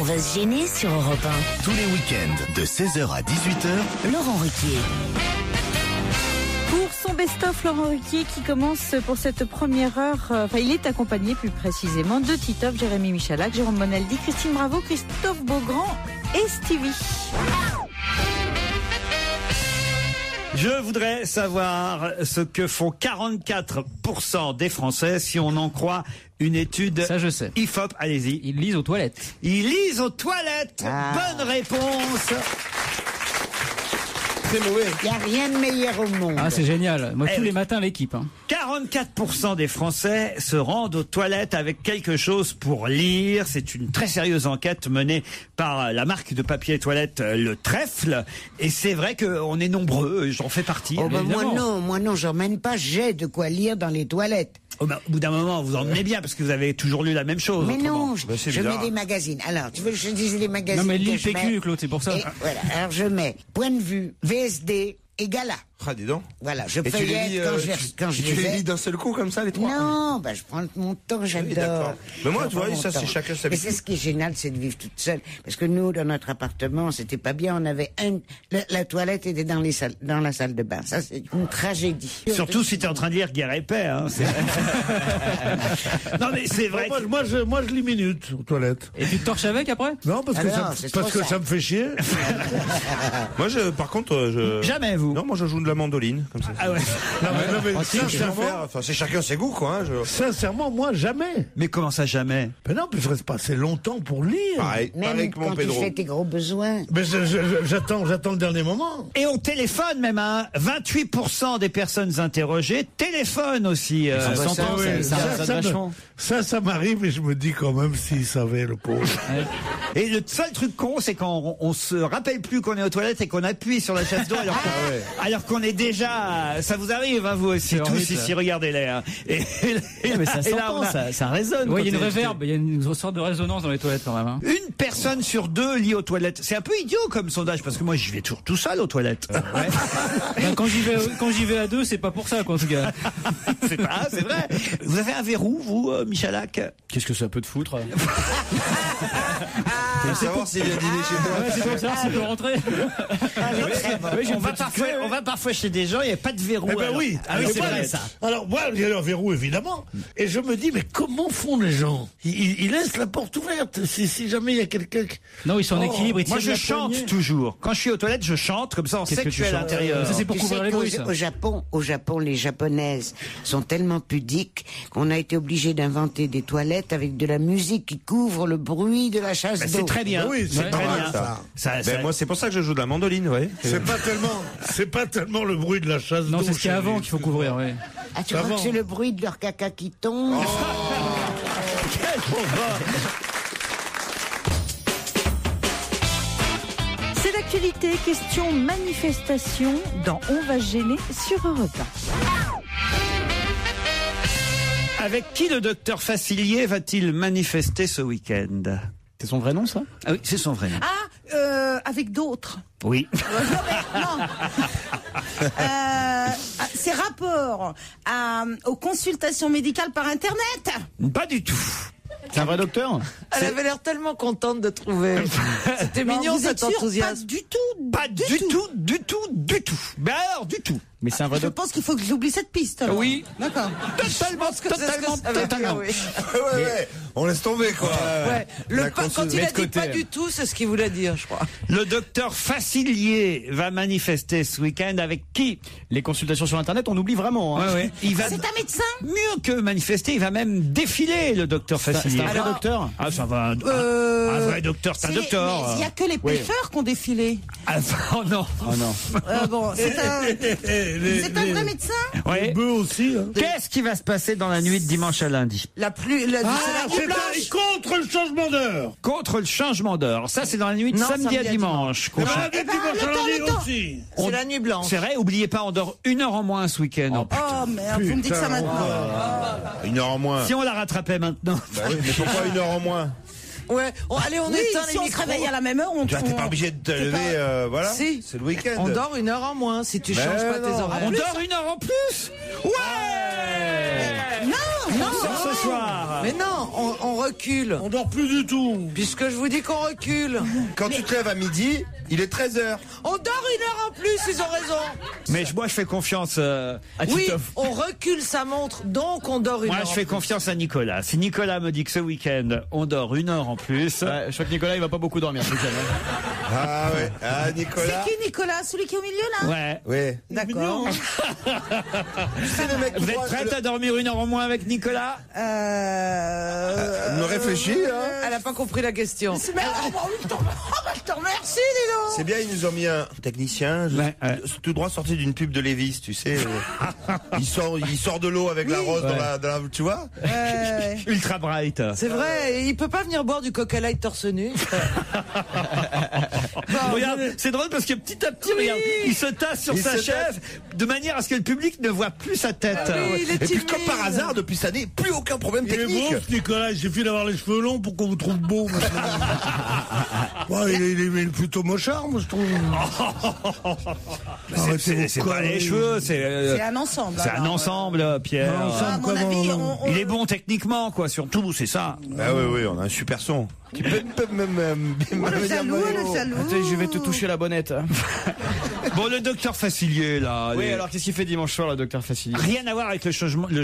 On va se gêner sur Europe 1. Tous les week-ends de 16h à 18h, Laurent Ruquier. Pour son best-of, Laurent Ruquier qui commence pour cette première heure, il est accompagné plus précisément de Titoff, Jérémy Michalak, Jérôme Bonaldi, Christine Bravo, Christophe Beaugrand et Stevie. Je voudrais savoir ce que font 44% des Français si on en croit une étude. Ça, je sais. IFOP, allez-y. Ils lisent aux toilettes. Ils lisent aux toilettes. Bonne réponse. C'est mauvais. Il n'y a rien de meilleur au monde. Ah, c'est génial. Moi, tous les matins, l'équipe. 44% des Français se rendent aux toilettes avec quelque chose pour lire. C'est une très sérieuse enquête menée par la marque de papier toilette Le Trèfle. Et c'est vrai qu'on est nombreux, j'en fais partie. Oh ben moi non, j'emmène pas, j'ai de quoi lire dans les toilettes. Oh ben, au bout d'un moment, vous emmenez bien parce que vous avez toujours lu la même chose. Mais autrement. non, je mets des magazines. Alors, tu veux que je dise les magazines? Non, mais lis le que je PQ, mets Claude, c'est pour ça. Et voilà, alors je mets Point de vue, VSD et Gala. Ah, dis donc. Voilà, je Et tu les feuillette lis, quand je tu les les ai. lis d'un seul coup comme ça, les trois? Non, bah, je prends mon temps, Oui, j'adore. d'accord. Mais moi, Je tu vois, prends ça, mon c'est temps. chacun sa Mais vie. c'est ce qui est génial, c'est de vivre toute seule. Parce que nous, dans notre appartement, c'était pas bien, on avait la toilette était dans la salle de bain. Ça, c'est une tragédie. Surtout si tu es en train de lire Guerre et Paix. Hein, non mais c'est vrai. Moi, je lis minutes aux toilettes. Et tu te torches avec après? Non, parce que, Ah non, c'est trop ça. ça me fait chier. Moi, par contre, Jamais vous. Non, moi, je joue de la mandoline, comme ça. Ah ouais. Non, mais Si, je sais sincèrement, faire. Enfin, c'est chacun ses goûts, quoi. Hein, sincèrement, moi, jamais. Mais comment ça jamais? Mais non, puis je reste pas assez longtemps pour lire. Pareil Même que mon quand tu Pedro. fais tes gros besoins. Mais j'attends le dernier moment. Et on téléphone même, hein. 28% des personnes interrogées téléphonent aussi. Ça s'entend, ça résonne vachement. Ça m'arrive et je me dis quand même s'il savait, le pauvre. Et le seul truc con, c'est quand on se rappelle plus qu'on est aux toilettes et qu'on appuie sur la chasse d'eau alors qu'on est déjà. Ça vous arrive, hein, vous aussi, tous horrible, ici, regardez-les. Hein. Mais ça et là, s'entend, on a- ça résonne. Oui, il y a une réverb, il y a une sorte de résonance dans les toilettes quand même. Hein. Une personne sur deux lit aux toilettes. C'est un peu idiot comme sondage parce que moi, j'y vais toujours tout seul aux toilettes. Ben, quand j'y vais à deux, c'est pas pour ça, quoi, en tout cas. C'est vrai. Vous avez un verrou, vous, Michalak? Qu'est-ce que ça peut te foutre? Pour savoir s'il vient dîner chez toi. Ouais, c'est pour ça, ça peut rentrer. Oui, on va parfois chez des gens, il n'y a pas de verrou. Eh ben alors. oui. Ah oui, Mais c'est moi, vrai ça. Alors, moi, il y a un verrou, évidemment. Et je me dis, mais comment font les gens? Ils laissent la porte ouverte. Si jamais il y a quelqu'un qui... Non, ils sont en équilibre, ils Moi, tiennent je la chante poignée. toujours. Quand je suis aux toilettes, je chante. Comme ça, on Qu'est-ce sait que que je tu suis à chantes l'intérieur. Ça, c'est pour Tu couvrir sais les bruits, ça. Au Japon, les japonaises sont tellement pudiques qu'on a été obligé d'inventer des toilettes avec de la musique qui couvre le bruit de la chasse Bah, d'eau. c'est très bien. Ben oui, c'est très pas mal, bien. ça. Ben, moi, c'est pour ça que je joue de la mandoline, ouais. C'est pas tellement le bruit de la chasse Non, d'eau. c'est ce qu'il y a avant qu'il faut couvrir, ouais. Ah, tu crois Avant. que c'est le bruit de leur caca qui tombe? C'est l'actualité, question manifestation dans On va se gêner sur Europe 1. Avec qui le docteur Facilier va-t-il manifester ce week-end? C'est son vrai nom, ça? Ah oui, c'est son vrai nom. Avec d'autres. Oui. C'est rapport aux consultations médicales par Internet. Pas du tout. C'est un vrai docteur? Elle avait l'air tellement contente de trouver. C'était mignon Vous êtes cet sûr? enthousiasme. Pas du tout. Pas du tout. Mais alors, du tout. Mais c'est un vrai Je docteur. pense qu'il faut que j'oublie cette piste. alors. Oui. D'accord. Totalement. Ouais. On laisse tomber, quoi. Ouais. Quand il a dit pas du tout, c'est ce qu'il voulait dire, je crois. Le docteur Facilier va manifester ce week-end avec qui? Les consultations sur Internet, on oublie vraiment. Hein. Ouais. Il va C'est un médecin? mieux que manifester, il va même défiler, le docteur Facilier. C'est un vrai docteur? Ah, ça va. Un vrai docteur, c'est un docteur. Mais il n'y a que les pêcheurs qui ont défilé. Ah, oh non. Oh non. Bon, c'est un vrai médecin? Ouais. Les bœufs aussi. Hein. Qu'est-ce qui va se passer dans la nuit de dimanche à lundi? C'est la nuit blanche. Contre le changement d'heure. Contre le changement d'heure. Ça, c'est dans la nuit de Non, samedi à dimanche. qu'on change. le temps. aussi. C'est la nuit blanche. C'est vrai, oubliez pas, on dort 1 heure en moins ce week-end. Oh merde, vous me dites ça maintenant. 1 heure en moins. Si on la rattrapait maintenant. Bah oui, mais pourquoi 1 heure en moins? Ouais. Allez, on Oui, éteint si les on se micros. réveille à la même heure, on Tu vois, t'es pas obligé de te lever, voilà. Si. C'est le week-end. On dort 1 heure en moins si tu Mais changes pas tes non. horaires. On dort 1 heure en plus. Ouais. Non, On sort ce soir. Mais non, on recule. On dort plus du tout. Puisque je vous dis qu'on recule. Quand tu te lèves à midi, il est 13h. On dort 1 heure en plus, ils ont raison. Mais moi, je fais confiance à Oui, Titoff. on recule sa montre, donc on dort 1 heure. Moi, je fais en plus. confiance à Nicolas. Si Nicolas me dit que ce week-end, on dort 1 heure en plus. Ouais, je crois que Nicolas, il va pas beaucoup dormir ce week-end. Ah ouais. Ah, Nicolas. C'est qui Nicolas? Celui qui est au milieu là? Ouais. Ouais. D'accord. C'est le mec qui Vous êtes croit- prête à dormir 1 heure en moins avec Nicolas? Me réfléchis, hein. Elle a pas compris la question. Mais je te remercie, dis donc. C'est bien, ils nous ont mis un technicien, Ouais. tout droit sorti d'une pub de Levi's, tu sais. Il sort de l'eau avec la rose dans la, tu vois. Ultra bright. C'est vrai, il peut pas venir boire du Coca Light torse nu. Regarde, c'est drôle parce que petit à petit, regarde, il se tasse sur Il sa se chaise de manière à ce que le public ne voit plus sa tête. Oui, il est Et puis timide. comme par hasard, depuis cette année, plus aucun problème Il est technique. beau, ce Nicolas. Il suffit d'avoir les cheveux longs pour qu'on vous trouve beau. Ouais, il est plutôt mochard, moi, je trouve. C'est pas les cheveux, C'est un ensemble. c'est un alors. ensemble, Pierre. À mon avis, Il est bon techniquement, quoi, surtout, c'est ça. Ah oui, oui, on a un super son. Tu peux même le salaud, le salaud. Attends, je vais te toucher la bonnette. Bon, le docteur Facilier, là. Oui, les- alors qu'est-ce qu'il fait dimanche soir, le docteur Facilier? Rien à voir avec le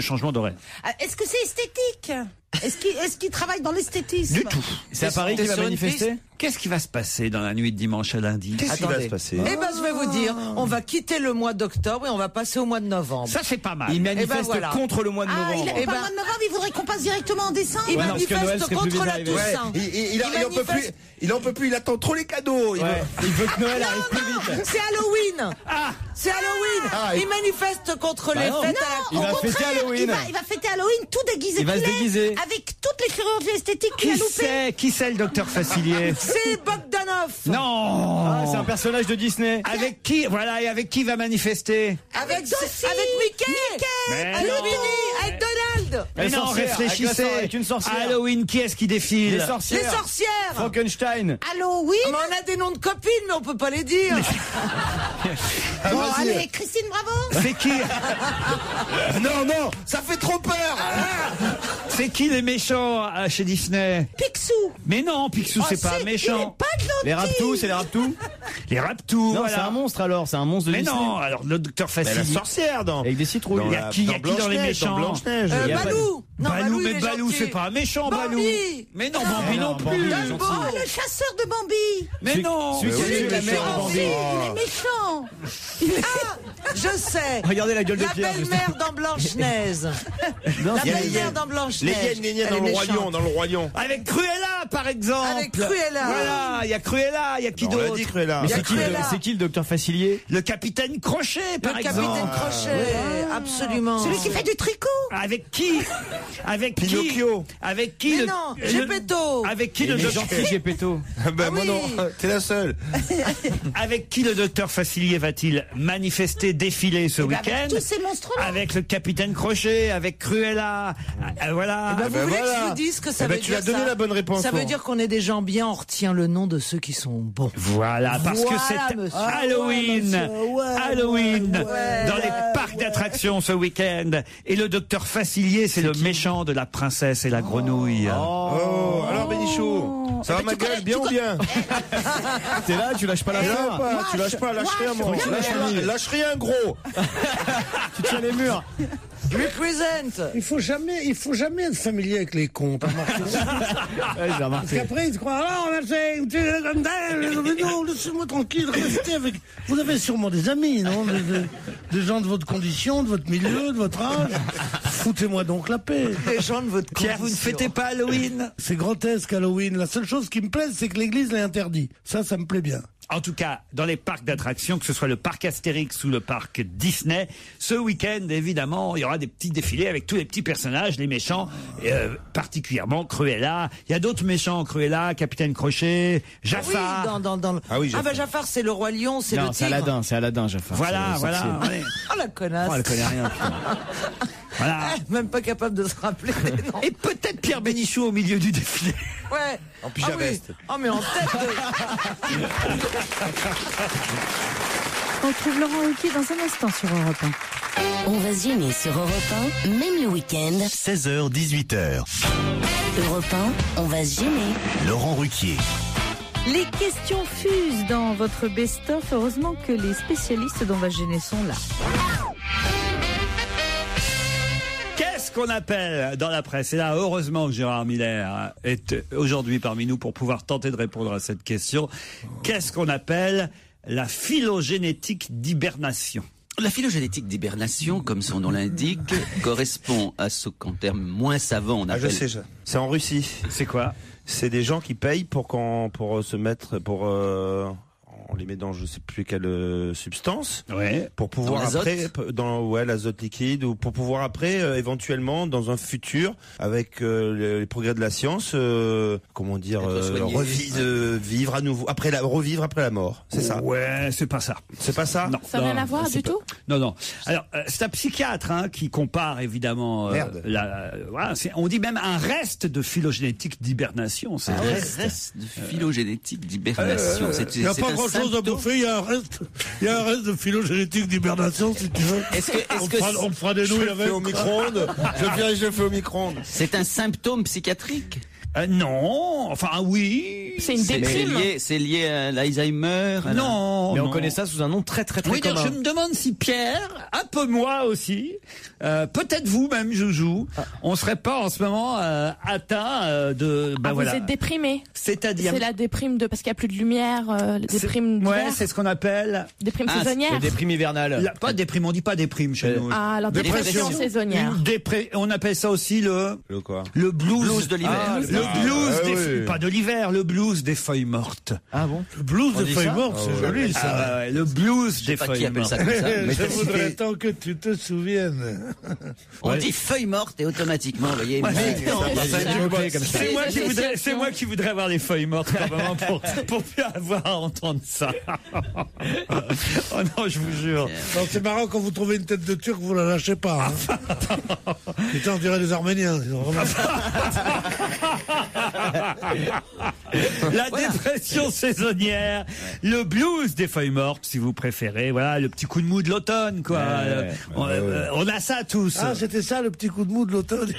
changement d'horaire. Ah, est-ce que c'est esthétique? Est-ce qu'il travaille dans l'esthétisme? Du tout. C'est à Paris T'es qu'il va sur une manifester? Qu'est-ce qui va se passer dans la nuit de dimanche à lundi? Qu'est-ce qui va Attendez. se passer? Eh ben, je vais vous dire, on va quitter le mois d'octobre et on va passer au mois de novembre. Ça, c'est pas mal. Il manifeste Eh ben voilà. contre le mois de Ah, il novembre. est Eh pas ben- le mois de novembre, il voudrait qu'on passe directement en décembre. Il Ouais, non, parce que Noël manifeste serait plus contre vite la arrivé. Ouais, Toussaint. il en peut plus. manifeste- Il en peut plus. Il attend trop les cadeaux. Il Ouais. veut- Il veut que Noël arrive plus vite. C'est Halloween. Ah, C'est Halloween. Ah, il manifeste contre les non. fêtes à la Il Au va contraire, fêter Halloween. Il va fêter Halloween tout déguisé. Il va qu'il se est, déguiser. Avec toutes les chirurgies esthétiques qu'il a loupées. Qui c'est le docteur Facilier? C'est Bogdanov. Non. Ah, c'est un personnage de Disney. Avec qui, voilà, et avec qui va manifester? Avec Dossi. Mickey. Mais Avec non. Minnie. Avec Donald. Mais Les non, sorcières, réfléchissez. avec une sorcière. Halloween, qui est-ce qui défile? Les sorcières. Les sorcières. Frankenstein. Halloween. Mais on a des noms de copines, mais on peut pas les dire. Ah, Bon, vas-y. allez, Christine, bravo. C'est qui? Non, non, ça fait trop peur. C'est qui les méchants chez Disney? Picsou. Mais non, Picsou, c'est pas Il est méchant. pas gentil. Les Raptous, c'est les Raptous? Les Raptous, Non, voilà. c'est un monstre alors, c'est un monstre de Mais Disney. non, alors le docteur Mais la Facilier. sorcière dans. Avec des citrouilles. Il y a qui dans les méchants? Blanche-Neige. Il y a Balou. Non, Balou, il mais est Balou, gentil. c'est pas un méchant, Bambi. Balou. Mais non, Bambi non, non Bambi, plus. il est gentil. Oh, le chasseur de Bambi. Mais non. Celui qui a oui, tué la mais mère c'est de Bambi. Il est méchant. Ah, je sais. Regardez la gueule de La Pierre. belle-mère dans Blanche-Neige. Non, La c'est- belle-mère dans Les Blanche-Neige. hyènes, Elle dans est le méchante. royaume, dans le royaume. Avec Cruella, par exemple. Avec Cruella. Voilà, il y a Cruella, il y a qui On l'a d'autre? dit, Cruella. Mais Il y a c'est qui, Cruella. c'est qui le docteur Facilier? Le capitaine Crochet, par Le exemple. capitaine Crochet. Absolument. Celui qui fait du tricot. Avec qui? Avec qui? Pinocchio. Avec qui? Mais le- non, le- Geppetto. Avec qui Il le est docteur? gentil, Geppetto. Ben Ah moi oui. non, t'es la seule. Avec qui le docteur Facilier va-t-il manifester, défiler ce Eh ben, week-end? avec tous ces monstres-là. Avec le capitaine Crochet, avec Cruella. Voilà. Bah, vous ben voulez que voilà. je vous dise ce que ça Eh ben, veut tu dire as donné ça la bonne réponse, Ça veut Laurent. dire qu'on est des gens bien, on retient le nom de ceux qui sont bons. Voilà, parce Voilà, que c'est monsieur. Halloween. Ah, monsieur, ouais, Halloween ouais, dans les parcs d'attractions ce week-end. Et le docteur Facilier, c'est le méchant de la princesse et la grenouille. Oh, alors Bénichou, ça va ma gueule, bien ou bien? T'es là, tu lâches pas la Tu lâches fin. pas, tu lâches pas, lâche rien, moi. Lâche rien, gros. Tu tiens les murs. Represent. Il faut jamais être familier avec les cons. T'as remarqué ça? Ouais, j'ai Parce remarqué. qu'après, ils se croient, alors, on a fait, non, laissez-moi tranquille, restez avec. Vous avez sûrement des amis, non? Des gens de votre condition, de votre milieu, de votre âge. Foutez-moi donc la paix. Les gens de votre Pierre, vous ne condition. fêtez pas Halloween? C'est grotesque, Halloween. La seule chose qui me plaît, c'est que l'église l'a interdit. Ça me plaît bien. En tout cas, dans les parcs d'attractions, que ce soit le parc Astérix ou le parc Disney, ce week-end, évidemment, il y aura des petits défilés avec tous les petits personnages, les méchants, particulièrement Cruella. Il y a d'autres méchants, Cruella, Capitaine Crochet, Jafar. Oui, dans le... Ah oui, Ah Jafar. bah Jafar, c'est le roi lion, c'est le Non, c'est tigre. Aladdin, Jafar. Voilà, c'est le voilà. sorcier. ouais. Oh la connasse. Oh, elle connaît rien, putain. Voilà. Même pas capable de se rappeler des noms. Et peut-être Pierre Bénichou au milieu du défilé. Ouais. En pyjama Ah oui. veste. Oh mais en tête de... On retrouve Laurent Ruquier dans un instant sur Europe 1. On va se gêner sur Europe 1, même le week-end. 16h, 18h. Europe 1, on va se gêner. Laurent Ruquier. Les questions fusent dans votre best-of. Heureusement que les spécialistes d'On va se gêner sont là. Qu'est-ce qu'on appelle dans la presse? Et là, heureusement que Gérard Miller est aujourd'hui parmi nous pour pouvoir tenter de répondre à cette question. Qu'est-ce qu'on appelle la phylogénétique d'hibernation? La phylogénétique d'hibernation, comme son nom l'indique, correspond à ce qu'en termes moins savants on appelle... je sais, c'est en Russie. C'est quoi? C'est des gens qui payent pour se mettre, on les met dans je sais plus quelle substance, pour pouvoir après dans l'azote liquide, ou pour pouvoir après éventuellement dans un futur avec les progrès de la science revivre à nouveau revivre après la mort. C'est ça? Ouais, c'est pas ça. C'est pas ça? Ça n'a rien à voir du tout? Non. Alors c'est un psychiatre qui compare évidemment on dit même un reste de phylogénétique d'hibernation. C'est reste de phylogénétique d'hibernation. Il n'y a pas grand-chose à bouffer, il y a un reste de phylogénétique d'hibernation, si tu veux. On fera des nouilles avec. Au micro-ondes. Je le fais au micro-ondes. C'est un symptôme psychiatrique? Non, enfin oui. C'est une déprime. C'est lié à l'Alzheimer? Non. Mais on connaît ça sous un nom très commun. Je me demande si Pierre, un peu moi aussi, peut-être vous même Joujou, on serait pas en ce moment atteint de... Vous êtes déprimé. C'est-à-dire... C'est la déprime parce qu'il n'y a plus de lumière, déprime d'hiver. Ouais, c'est ce qu'on appelle... Déprime saisonnière. La déprime hivernale. Pas déprime, on dit pas déprime chez nous. Ah, alors dépression saisonnière. On appelle ça aussi le blues de l'hiver. Le blues pas de l'hiver, le blues des feuilles mortes. Ah bon? Le blues des feuilles mortes, c'est joli ça. Le blues des feuilles mortes. Je voudrais tant que tu te souviennes. On dit feuilles mortes et automatiquement, vous voyez. C'est moi qui voudrais avoir les feuilles mortes quand même pour plus avoir à entendre ça. Oh non, je vous jure. Non, c'est marrant quand vous trouvez une tête de Turc, vous la lâchez pas. Putain, on dirait des Arméniens. La dépression saisonnière, le blues des feuilles mortes, si vous préférez. Voilà, le petit coup de mou de l'automne, quoi. On a ça tous. Ah, c'était ça, le petit coup de mou de l'automne.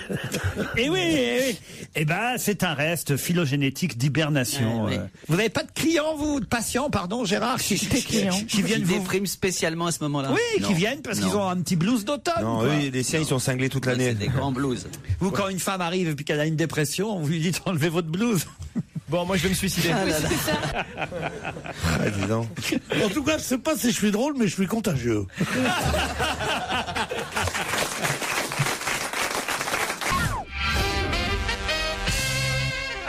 Eh oui. Eh ben, c'est un reste phylogénétique d'hibernation. Vous n'avez pas de clients, de patients, pardon, Gérard, qui viennent vous dépriment spécialement à ce moment-là? Oui, qui viennent parce qu'ils ont un petit blues d'automne. Non, les siens, ils sont cinglés toute l'année. C'est des grands blues. Vous, quand une femme arrive et puis qu'elle a une dépression, vous lui dites enlevez votre blues. Bon, moi je vais me suicider. Dis donc. En tout cas, je sais pas si je suis drôle, mais je suis contagieux.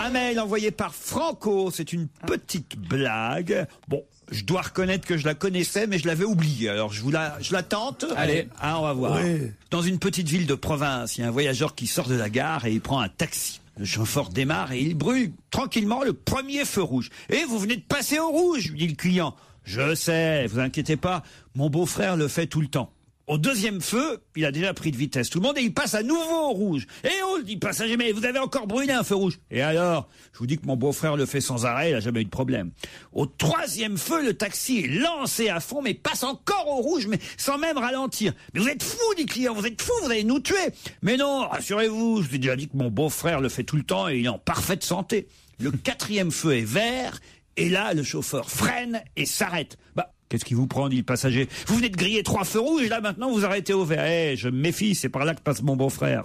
Un mail envoyé par Franco, c'est une petite blague. Bon, je dois reconnaître que je la connaissais, mais je l'avais oubliée. Alors je la tente. Allez, on va voir. Oui. Dans une petite ville de province, il y a un voyageur qui sort de la gare et il prend un taxi. Le chauffeur démarre et il brûle tranquillement le premier feu rouge. Et vous venez de passer au rouge, lui dit le client. Je sais, vous inquiétez pas, mon beau-frère le fait tout le temps. Au deuxième feu, il a déjà pris de vitesse tout le monde et il passe à nouveau au rouge. Et dit passager, mais vous avez encore brûlé un feu rouge. Et alors, je vous dis que mon beau-frère le fait sans arrêt, il n'a jamais eu de problème. Au troisième feu, le taxi est lancé à fond, mais passe encore au rouge, mais sans même ralentir. Mais vous êtes fou, dit le client, vous êtes fou, vous allez nous tuer. Mais non, rassurez-vous, je vous ai déjà dit que mon beau-frère le fait tout le temps et il est en parfaite santé. Le quatrième feu est vert, et là, le chauffeur freine et s'arrête. Qu'est-ce qui vous prend, dit le passager? Vous venez de griller 3 feux rouges, là maintenant vous arrêtez au vert. Je me méfie, c'est par là que passe mon beau-frère.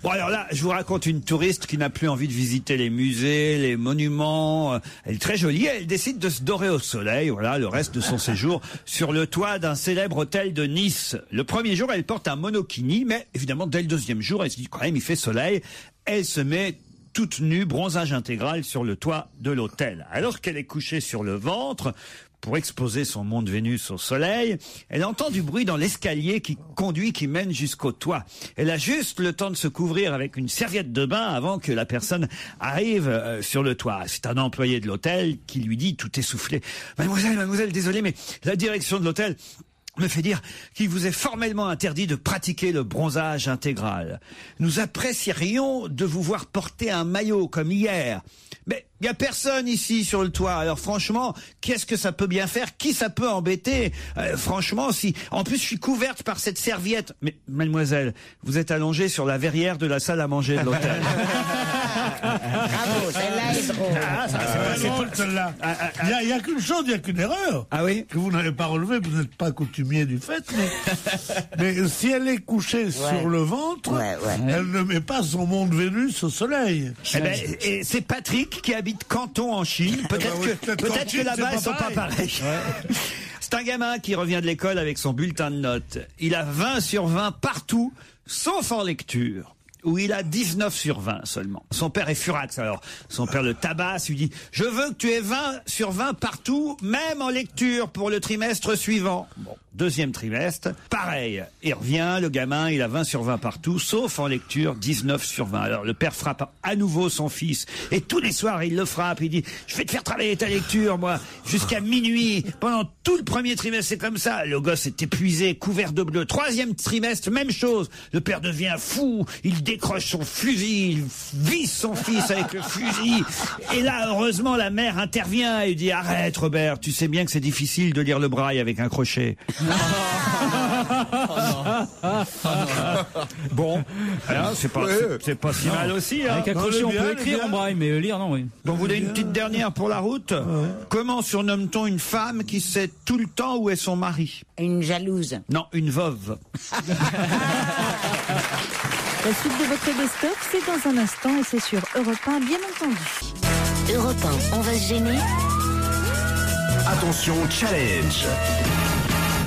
Bon alors là, je vous raconte une touriste qui n'a plus envie de visiter les musées, les monuments. Elle est très jolie, elle décide de se dorer au soleil, voilà, le reste de son séjour sur le toit d'un célèbre hôtel de Nice. Le premier jour, elle porte un monokini, mais évidemment, dès le deuxième jour, elle se dit quand même, il fait soleil. Elle se met toute nue, bronzage intégral sur le toit de l'hôtel. Alors qu'elle est couchée sur le ventre, pour exposer son monde Vénus au soleil, elle entend du bruit dans l'escalier qui mène jusqu'au toit. Elle a juste le temps de se couvrir avec une serviette de bain avant que la personne arrive sur le toit. C'est un employé de l'hôtel qui lui dit, tout essoufflé, « Mademoiselle, désolé, mais la direction de l'hôtel me fait dire qu'il vous est formellement interdit de pratiquer le bronzage intégral. Nous apprécierions de vous voir porter un maillot comme hier. Mais Il n'y a personne ici sur le toit. Alors franchement, qu'est-ce que ça peut bien faire? Qui ça peut embêter? Franchement, si... En plus, je suis couverte par cette serviette. Mais mademoiselle, vous êtes allongée sur la verrière de la salle à manger de l'hôtel. Bravo, celle-là est drôle. C'est drôle, celle-là. Il n'y a qu'une chose, il n'y a qu'une erreur. Ah oui? Que vous n'avez pas relevé, vous n'êtes pas coutumier du fait, mais si elle est couchée sur le ventre, elle ne met pas son monde Vénus au soleil. Eh ben, et c'est Patrick qui habite Canton en Chine. Peut-être que là-bas, ils sont pas pareils. C'est un gamin qui revient de l'école avec son bulletin de notes. Il a 20 sur 20 partout, sauf en lecture, où il a 19 sur 20 seulement. Son père est furax, alors son père le tabasse, lui dit « Je veux que tu aies 20 sur 20 partout, même en lecture, pour le trimestre suivant. » Bon, deuxième trimestre, pareil. Il revient, le gamin, il a 20 sur 20 partout, sauf en lecture, 19 sur 20. Alors le père frappe à nouveau son fils, et tous les soirs, il le frappe, il dit « Je vais te faire travailler ta lecture, moi, jusqu'à minuit. Pendant tout le premier trimestre, c'est comme ça. » Le gosse est épuisé, couvert de bleu. Troisième trimestre, même chose. Le père devient fou, il décroche son fusil, il vise son fils avec le fusil. Et là, heureusement, la mère intervient et lui dit « Arrête, Robert, tu sais bien que c'est difficile de lire le braille avec un crochet. » Bon, alors, c'est pas si mal aussi. Hein. Avec un crochet, on peut écrire en braille, mais lire, non, oui. Donc, vous voulez une petite dernière pour la route? Comment surnomme-t-on une femme qui sait tout le temps où est son mari? Une jalouse. Non, une veuve. La suite de votre best-of, c'est dans un instant et c'est sur Europe 1, bien entendu. Europe 1, on va se gêner. Attention, challenge.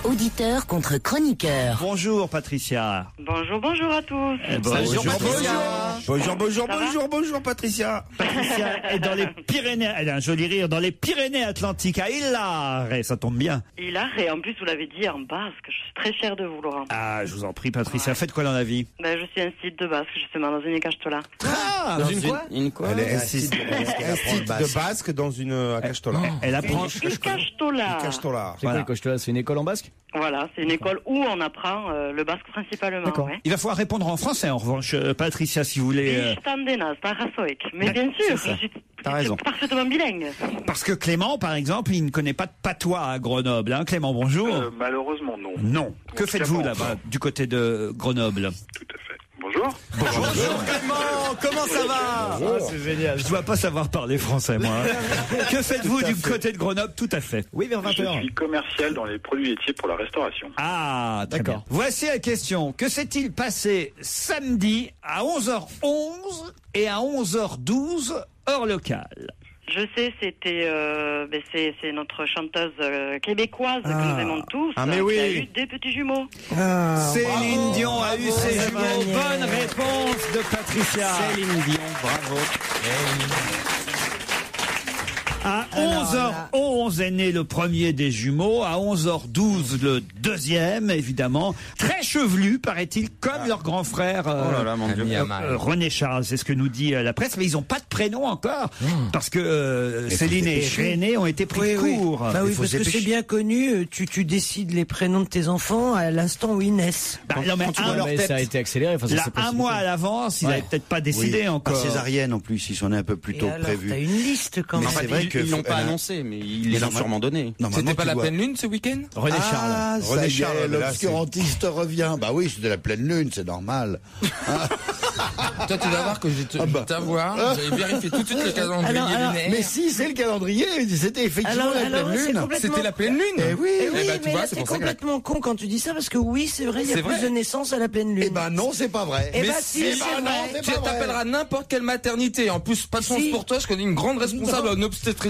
Auditeur contre chroniqueur. Bonjour Patricia. Bonjour à tous. Bonjour Patricia. Patricia est dans les Pyrénées, elle a un joli rire, dans les Pyrénées-Atlantiques, à Hilar, ça tombe bien. Hilar, et en plus vous l'avez dit en basque, je suis très fière de vous, Laurent. Ah, je vous en prie Patricia, faites quoi dans la vie? Ben, je suis un site de basque, justement, dans une Ikastola. Ah, dans une quoi? Elle est assiste de basque dans une Ikastola. Elle apprend Ikastola. C'est quoi Ikastola? C'est une école en basque? Voilà, c'est une école où on apprend le basque principalement. D'accord. Ouais. Il va falloir répondre en français en revanche, Patricia, si vous voulez. Mais bien sûr, je suis parfaitement bilingue. Parce que Clément, par exemple, il ne connaît pas de patois à Grenoble. Hein, Clément, bonjour. Malheureusement, non. Non. Que faites-vous là-bas, du côté de Grenoble? Tout à fait. Bonjour. Bonjour Clément, comment ça va? C'est génial. Je ne dois pas savoir parler français, moi. Que faites-vous du côté de Grenoble? Tout à fait. Oui, vers 20h. Je suis commercial dans les produits laitiers pour la restauration. Ah, d'accord. Voici la question. Que s'est-il passé samedi à 11h11 et à 11h12, heure locale? Je sais, c'était c'est notre chanteuse québécoise que nous aimons tous, qui a eu des petits jumeaux. Céline Dion a eu ses jumeaux. Bonne réponse de Patricia. Céline Dion, bravo. À 11h11 est né le premier des jumeaux, à 11h12 le deuxième, évidemment. Très chevelu, paraît-il, comme leur grand frère René Charles. C'est ce que nous dit la presse, mais ils n'ont pas de prénom encore, parce que Céline et René ont été pris de court. Bah oui, parce que c'est bien connu, tu décides les prénoms de tes enfants à l'instant où ils naissent. Ça a été accéléré. Là, un mois à l'avance, ils n'avaient peut-être pas décidé encore. Par césarienne en plus, ils sont un peu plus tôt prévu. T'as une liste quand même. C'est vrai qu'ils l'ont pas annoncé, mais ils les ont sûrement donné. C'était pas la pleine lune ce week-end? René Charles. Ah, René Charles, l'obscurantiste revient. Bah oui, c'était la pleine lune, c'est normal. Toi, tu vas voir que je vais t'avoir. J'avais vérifié tout de suite le calendrier lunaire. Mais si, c'est le calendrier. C'était effectivement la pleine lune. C'était la pleine lune. Eh oui. Mais là, c'est complètement con quand tu dis ça, parce que oui, c'est vrai, il y a plus de naissances à la pleine lune. Eh ben non, c'est pas vrai. Eh ben si, c'est vrai. Tu t'appelleras n'importe quelle maternité. En plus, pas de chance pour toi, je connais une grande responsable en obstétricienne. Elle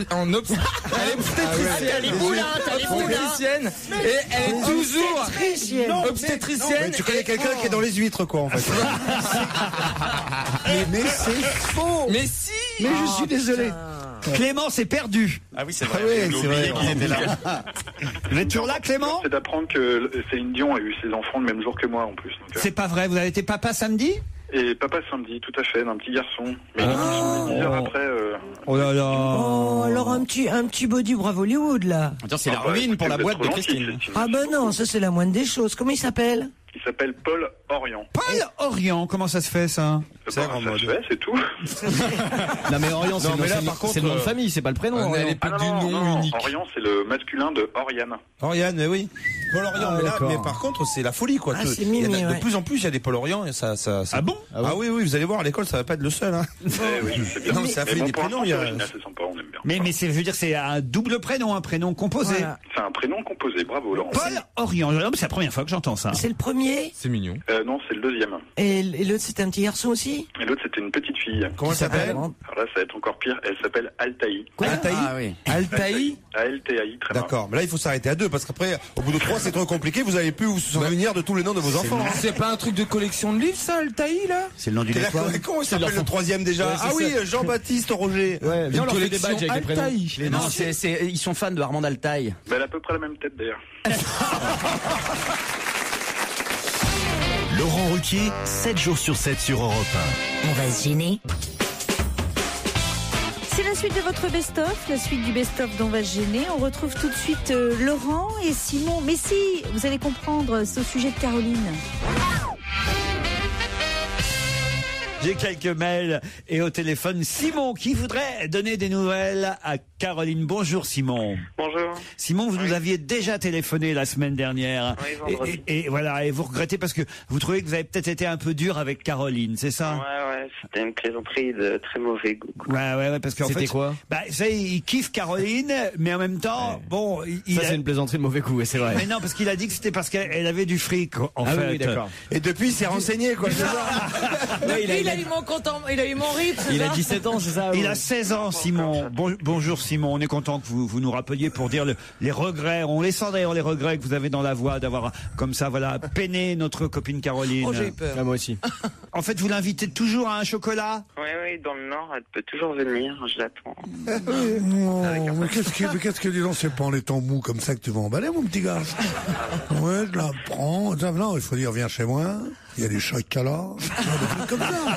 est obstétricienne. Et elle est toujours obstétricienne. Tu connais quelqu'un qui est dans les huîtres, quoi, en fait. Mais c'est faux. Mais si. Mais je suis désolé. Clément s'est perdu. Ah oui, c'est vrai. C'est vrai. Qu'ils étaient là. Vous êtes toujours là, Clément? C'est d'apprendre que Céline Dion a eu ses enfants le même jour que moi, en plus. C'est pas vrai, vous avez été papa samedi? Et papa samedi, tout à fait, d'un petit garçon. Mais 10 heures après... Oh là là. Oh, alors un petit body Bravo Hollywood, là. Attends, c'est la ruine pour la boîte de Christine. Ah ben non, ça c'est la moindre des choses. Comment il s'appelle? Il s'appelle Paul Orient. Paul Orient, comment ça se fait ça? Ça se fait, c'est tout. Non mais Orient, c'est le nom de famille, c'est pas le prénom. On n'est pas du nom unique. Orient, c'est le masculin de Oriane. Oriane, mais oui. Paul Orient, mais par contre, c'est la folie, quoi. C'est mimi, de plus en plus, il y a des Paul Orient, et ça. Ah bon? Ah oui, vous allez voir, à l'école, ça va pas être le seul, hein. Oui, c'est bien. Non, mais ça fait des prénoms, il y a. C'est sympa, on aime bien. Mais c'est, je veux dire, c'est un double prénom, un prénom composé. Voilà. C'est un prénom composé, bravo Laurent. Paul Orient, c'est la première fois que j'entends ça. C'est le premier? C'est mignon. Non, c'est le deuxième. Et l'autre, c'était un petit garçon aussi? Et l'autre, c'était une petite fille. Comment elle s'appelle? Alors là, ça va être encore pire. Elle s'appelle Altaï. Quoi? Altaï? Ah oui. Altaï? A-L-T-A-I, très bien. D'accord, mais là il faut s'arrêter à 2 parce qu'après, au bout de 3 c'est trop compliqué, vous n'allez plus vous souvenir de tous les noms de vos enfants. Hein. C'est pas un truc de collection de livres, ça, Altaï, là? C'est le nom d'une étoile. Comment il s'appelle le troisième déjà? Ouais, ah oui, Jean-Baptiste Roger. Ouais, viens, on leur fait des badges avec les prénoms. Non, ils sont fans de Armand Altaï. Ben, elle a à peu près la même tête d'ailleurs. Laurent Ruquier, 7 jours sur 7 sur Europe 1. On va se gêner. C'est la suite de votre best-of, la suite du best-of d'On va se gêner. On retrouve tout de suite Laurent et Simon. Mais si, vous allez comprendre, c'est au sujet de Caroline. J'ai quelques mails et au téléphone Simon qui voudrait donner des nouvelles à Caroline. Bonjour Simon. Bonjour. Simon, vous nous aviez déjà téléphoné la semaine dernière. Oui, vendredi. Et voilà, et vous regrettez parce que vous trouvez que vous avez peut-être été un peu dur avec Caroline, c'est ça? Ouais, c'était une plaisanterie de très mauvais goût. Ouais, parce qu'en fait... C'était quoi? Bah, ça, il kiffe Caroline, mais en même temps, bon... Ça, c'est une plaisanterie de mauvais goût, et c'est vrai. Mais non, parce qu'il a dit que c'était parce qu'elle avait du fric, en fait. Oui, d'accord. Et depuis il s'est renseigné quoi. Il a eu mon rip. Il a 17 ans, c'est ça? Il a 16 ans, Simon. Bonjour, Simon. On est content que vous nous rappeliez pour dire les regrets. On les sent d'ailleurs, les regrets que vous avez dans la voix d'avoir, comme ça, voilà, peiné notre copine Caroline. Oh, j'ai eu peur. Ah, moi aussi. En fait, vous l'invitez toujours à un chocolat? Oui, dans le Nord, elle peut toujours venir, je l'attends. Non, mais qu'est-ce que dis donc, c'est pas en étant mou comme ça que tu vas emballer, mon petit gars. Ouais, je la prends. Non, il faut dire, viens chez moi. Il y a des chocolats, des trucs comme ça.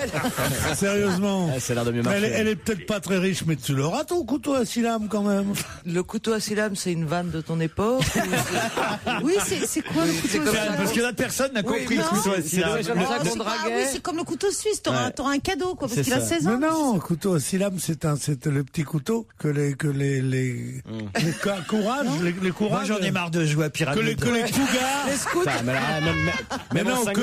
Sérieusement. Ça a l'air de mieux marcher. Elle est peut-être pas très riche, mais tu l'auras ton couteau à 6 lames quand même. Le couteau à 6 lames, c'est une vanne de ton époque? Oui, c'est quoi le couteau à 6 lames? Parce que la personne n'a compris le couteau à 6 lames. Oui, c'est comme le couteau suisse, t'auras un cadeau, quoi, parce qu'il a 16 ans. Non, couteau à 6 lames, c'est le petit couteau que les courages, les courages. Moi, j'en ai marre de jouer à Pyramide. Que les cougars. Les scouts. Mais non, que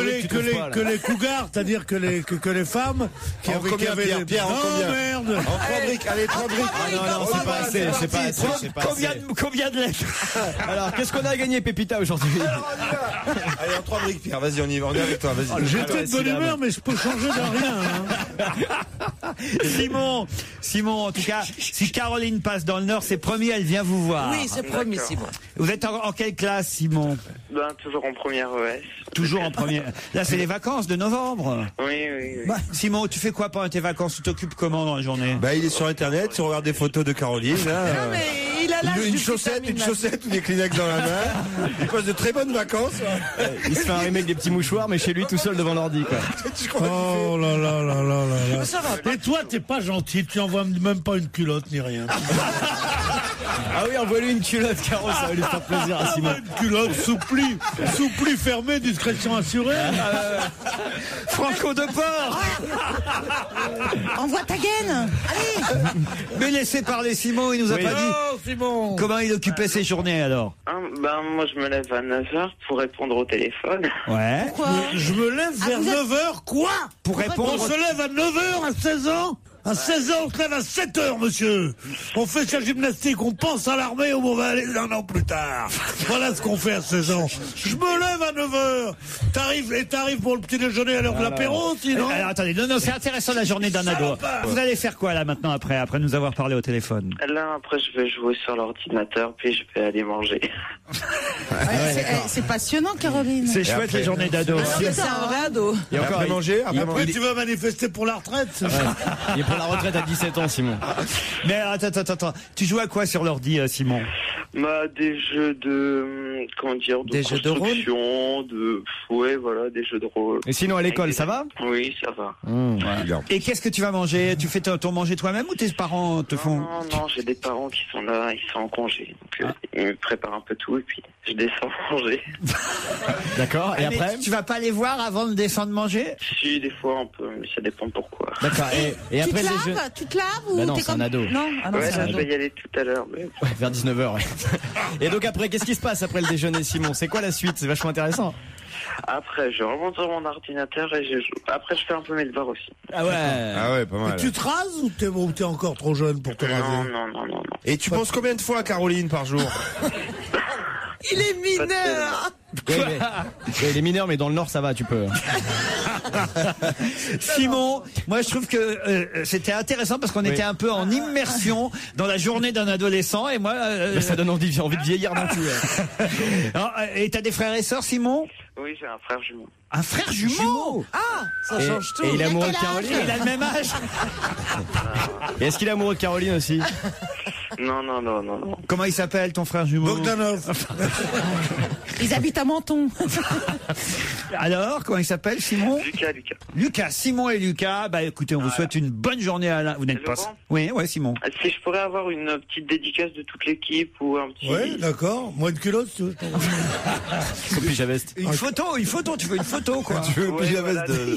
les cougars, c'est-à-dire que les femmes qui avaient Pierre, en combien? Merde. En 3 briques, allez, 3 briques. Non, c'est pas assez, c'est pas assez. Combien de lettres? Alors, qu'est-ce qu'on a gagné, Pépita, aujourd'hui? Allez, en 3 briques, Pierre, vas-y, on y va, on est avec toi, vas-y. J'étais de bonne humeur, mais je peux changer de rien. Simon, en tout cas, si Caroline passe dans le Nord, c'est promis, elle vient vous voir. Oui, c'est promis, Simon. Vous êtes en quelle classe, Simon? Ben, toujours en première ES. Toujours en première. Là, c'est les vacances de novembre. Oui. Bah, Simon, tu fais quoi pendant tes vacances? Tu t'occupes comment dans la journée? Bah, il est sur Internet, tu regardes des photos de Caroline, là. Non, mais il a l'âge Une du chaussette ou des Kleenex dans la main. Il passe de très bonnes vacances. Il se fait arrimer avec des petits mouchoirs, mais chez lui, tout seul devant l'ordi, quoi. Oh là là là là là. Ça va. Et toi, t'es pas gentil, tu envoies même pas une culotte ni rien. Ah oui, envoie-lui une culotte, Caro, ça va lui faire plaisir à Simon. Une culotte souplie fermée, discrétion assurée. Franco de Port. Envoie ta gaine. Allez. Mais laissez parler Simon, il nous a pas dit Simon. Comment il occupait ses journées alors. Moi je me lève à 9h pour répondre au téléphone. Ouais. Pourquoi? Je me lève vers 9h, quoi? Pour répondre. On se lève à 9h à 16 ans? À 16 ans, on se lève à 7h, monsieur. On fait sa gymnastique, on pense à l'armée où on va aller 1 an plus tard. Voilà ce qu'on fait à 16 ans. Je me lève à 9h. T'arrives pour le petit déjeuner à l'heure de l'apéro, sinon? Alors attendez, non, c'est intéressant la journée d'un ado. Vous allez faire quoi là maintenant après nous avoir parlé au téléphone? Là, après, je vais jouer sur l'ordinateur, puis je vais aller manger. C'est passionnant, Caroline. C'est chouette les journées d'ado. C'est un vrai ado. Et encore, après manger, Après, tu vas manifester pour la retraite. Il est pour la retraite à 17 ans, Simon. Mais attends. Tu joues à quoi sur l'ordi, Simon? Des jeux de, Des jeux de rôle? Ouais, voilà, des jeux de rôle. Et sinon, à l'école, ça va? Oui, ça va. Et qu'est-ce que tu vas manger? Tu fais ton manger toi-même ou tes parents te font? Non, j'ai des parents qui sont là, ils sont en congé. Donc, il me prépare un peu tout et puis je descends manger. D'accord. Et après, tu vas pas les voir avant de descendre manger? Si, des fois un peu, mais ça dépend pourquoi. d'accord. Et Tu après te le laves déjeuner. Tu te laves ou Bah non, t'es c'est un comme... ado. Non, non, Ouais, c'est un je ado. vais y aller tout à l'heure. Mais... Ouais, vers 19h. Et donc après, qu'est-ce qui se passe après le déjeuner, Simon? C'est quoi la suite? C'est vachement intéressant. Après, je remonte sur mon ordinateur et je joue. Après, je fais un peu mes devoirs aussi. Ah ouais. Ah ouais, pas mal. Et tu te rases ou t'es encore trop jeune pour te raser? Non. Et tu penses combien de fois à Caroline par jour? Il est mineur. Ouais, il est mineur, mais dans le Nord, ça va, tu peux. Simon, moi je trouve que c'était intéressant parce qu'on était un peu en immersion dans la journée d'un adolescent et moi... ça donne envie de vieillir d'un coup. Ouais. Alors, et t'as des frères et sœurs, Simon? Oui, j'ai un frère jumeau. Un frère jumeau? Ah, ça Et- change tout. et il est amoureux de Caroline. Il a le même âge? Et est-ce qu'il est amoureux de Caroline aussi? Non. Comment il s'appelle ton frère jumeau? Bogdanov. Ils habitent à Menton. Alors, comment il s'appelle, Simon? Lucas, Simon et Lucas. Bah écoutez, on vous souhaite une bonne journée à la... Vous n'êtes pas... Laurent Oui, Simon. Si je pourrais avoir une petite dédicace de toute l'équipe ou un petit... Ouais, d'accord. Moi, une culotte, si tu veux. Son pyjaveste. Une photo, tu veux une photo, quoi. Tu veux une pyjaveste de...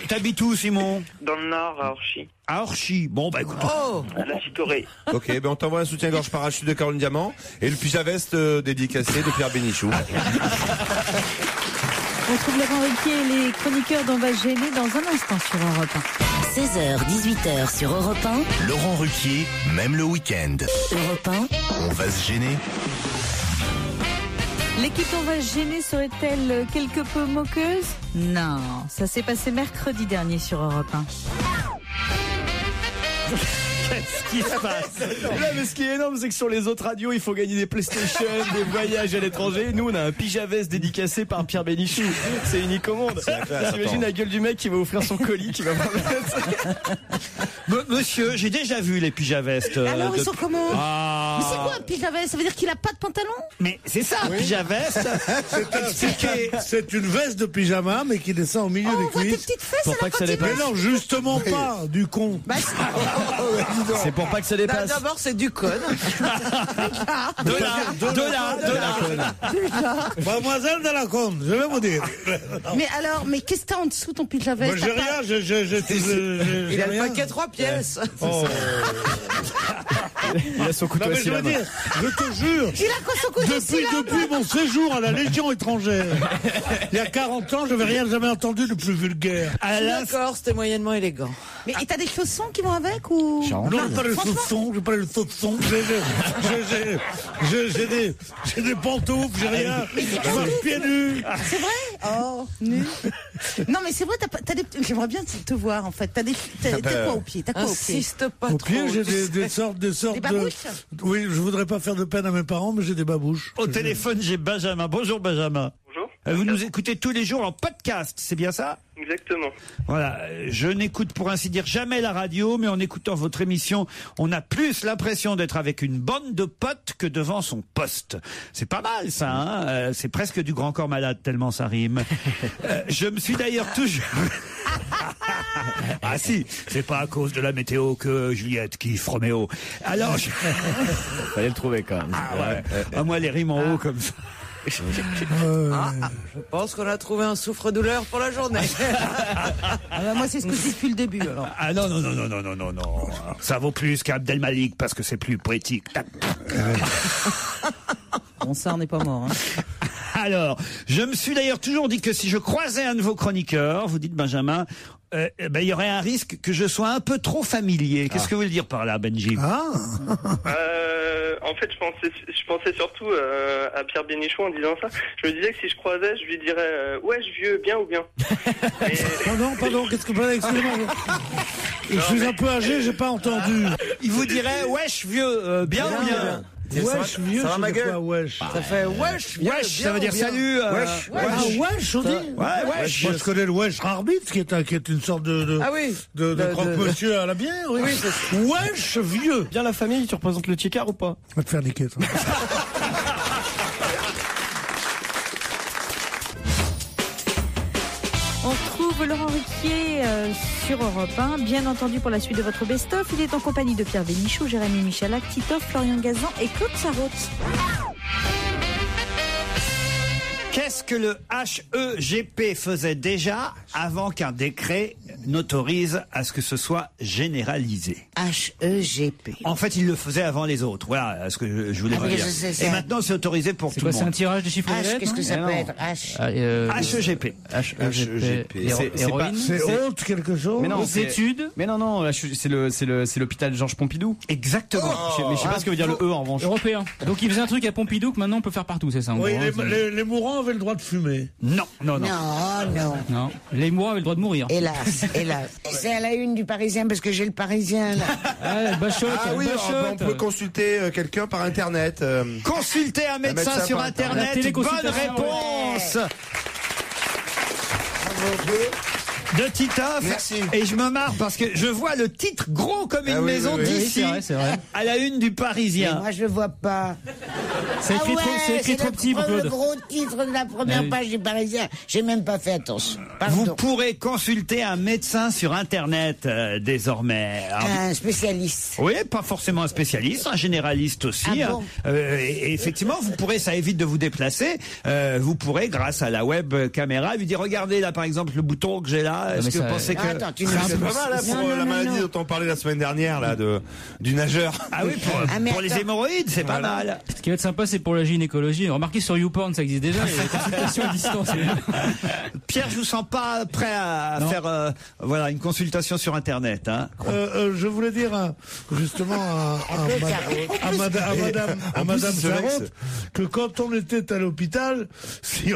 T'habites où, Simon? Dans le Nord, à Orchy. À Orchy. Bon, bah écoute. À la Citorée. Ok, ben on t'envoie un soutien-gorge parachute de Caroline Diamant et le pyjaveste dédicacé de Pierre Bénichou. On trouve Laurent Ruquier et les chroniqueurs d'On va se gêner dans un instant sur Europe 16h, 18h sur Europe 1. Laurent Ruquier, même le week-end. Europe 1. On va se gêner. L'équipe d'On va se gêner serait-elle quelque peu moqueuse? Non, ça s'est passé mercredi dernier sur Europe 1. Qu'est-ce qui se passe? Là, mais ce qui est énorme, c'est que sur les autres radios, il faut gagner des PlayStation, des voyages à l'étranger. Nous, on a un pyjaveste dédicacé par Pierre Bénichou. C'est unique au monde. T'imagines la gueule du mec qui va offrir son colis, qui va voir Monsieur, j'ai déjà vu les pyjavestes. Alors, ils sont comment? Ah. Mais c'est quoi un pyjaveste? Ça veut dire qu'il a pas de pantalon? Mais c'est ça, un pyjaveste. C'est une veste de pyjama, mais qui descend au milieu des On voit tes cuisses. petites fesses Pour à pas la que ça cantine. dépasse. Mais non, justement pas, du con. Bah, C'est pour pas que ça dépasse. D'abord, c'est du code. Mademoiselle de la Conde, je vais vous dire. mais alors, mais qu'est-ce que t'as en dessous ton pyjaveste? Moi, j'ai rien, Il a le rien. paquet 3 pièces. Oh. Il a son couteau Non, à mais je veux syllabe. dire, je te jure, Il a quoi son coup de syllabe? depuis mon séjour à la Légion étrangère, il y a 40 ans, je n'avais rien jamais entendu de plus vulgaire. D'accord, c'était moyennement élégant. Mais et t'as des chaussons qui vont avec ou? Non, pas les chaussons, j'ai pas les chaussons, j'ai des pantoufles, j'ai rien, je marche pieds nus. C'est vrai? Oh, nu. Non, mais c'est vrai, t'as des... J'aimerais bien te voir, en fait. T'as quoi au pied? T'as quoi au pied? Insiste pas Au trop. pied, j'ai des sortes Des de... babouches? Oui, je voudrais pas faire de peine à mes parents, mais j'ai des babouches. Au téléphone, j'ai Benjamin. Bonjour, Benjamin. Bonjour. Vous nous écoutez tous les jours en podcast, c'est bien ça? Exactement. Voilà, je n'écoute pour ainsi dire jamais la radio, mais en écoutant votre émission, on a plus l'impression d'être avec une bande de potes que devant son poste. C'est pas mal ça, hein. C'est presque du grand corps malade tellement ça rime. Je me suis d'ailleurs toujours... Ah si, c'est pas à cause de la météo que Juliette kiffe Roméo. Alors, Fallait le trouver quand même. Ah ouais. Ah, moi les rimes en haut comme ça. Je pense qu'on a trouvé un souffre-douleur pour la journée. Moi, c'est ce que je dis depuis le début. Alors. Ah non. Ça vaut plus qu'Abdel Malik parce que c'est plus poétique. Bon, ça, on n'est pas mort. Hein. Alors, je me suis d'ailleurs toujours dit que si je croisais un de vos chroniqueurs, vous dites Benjamin, il y aurait un risque que je sois un peu trop familier. Qu'est-ce que vous voulez dire par là, Benji? En fait, je pensais surtout à Pierre Bénichou en disant ça. Je me disais que si je croisais, je lui dirais wesh vieux, bien ou bien. Pardon, qu'est-ce que... Excusez-moi. Je suis un peu âgé, j'ai pas entendu. Il vous dirait wesh vieux, bien ou bien? Wesh, mieux, ça va, ma gueule? Wesh. Ça fait wesh, vieux, Wesh, bien ça veut dire ou bien? salut. Wesh. Wesh, on dit. Ouais, wesh. Moi, je connais le wesh Rarbit, qui est une sorte de Ah oui. de croque-monsieur à la bière. Oui, wesh, vieux. Bien la famille, tu représentes le Tchikar ou pas? Va te faire niquer, toi. On retrouve Laurent Ruquier Ruquier sur Europe 1. Bien entendu, pour la suite de votre best-of, il est en compagnie de Pierre Bénichou, Jérémy Michalak, Titoff, Florian Gazan et Claude Sarraute. Qu'est-ce que le HEGP faisait déjà avant qu'un décret n'autorise à ce que ce soit généralisé? HEGP. En fait, il le faisait avant les autres. Voilà ce que je voulais vous dire. Et maintenant, c'est autorisé pour tout le monde. C'est un tirage des chiffres de lettres? Qu'est-ce que ça peut être? HEGP. C'est autre quelque chose? Mais non, aux études? Mais non, c'est l'hôpital Georges Pompidou. Exactement. Mais je sais pas ce que veut dire le E en revanche. Européen. Donc il faisait un truc à Pompidou que maintenant on peut faire partout, c'est ça? Oui, les mourants avaient le droit de fumer. Non. Non. Les mourants avaient le droit de mourir. Hélas. C'est à la une du Parisien parce que j'ai le Parisien là. Oui, on peut consulter quelqu'un par Internet. Consulter un médecin sur Internet. Bonne réponse. De Titoff. Merci. Et je me marre parce que je vois le titre gros comme une maison d'ici, c'est vrai. à la une du Parisien. Mais moi je le vois pas. C'est écrit trop petit pour Claude. Le gros titre de la première page du Parisien. J'ai même pas fait attention. Pardon. Vous pourrez consulter un médecin sur Internet désormais. Un spécialiste. Oui, pas forcément un spécialiste, un généraliste aussi. Ah bon Et effectivement, vous pourrez, ça évite de vous déplacer. Vous pourrez, grâce à la web caméra, lui dire regardez là par exemple le bouton que j'ai là. Est-ce que vous pensez que c'est pas mal pour la maladie dont on parlait la semaine dernière là du nageur? Ah oui, pour les hémorroïdes, c'est pas mal. Ce qui va être sympa, c'est pour la gynécologie. Remarquez sur YouPorn, ça existe déjà. Il y a des consultations à distance. Pierre, je vous sens pas prêt à faire une consultation sur Internet. Hein. Je voulais dire justement à Madame Sarraute que quand on était à l'hôpital, si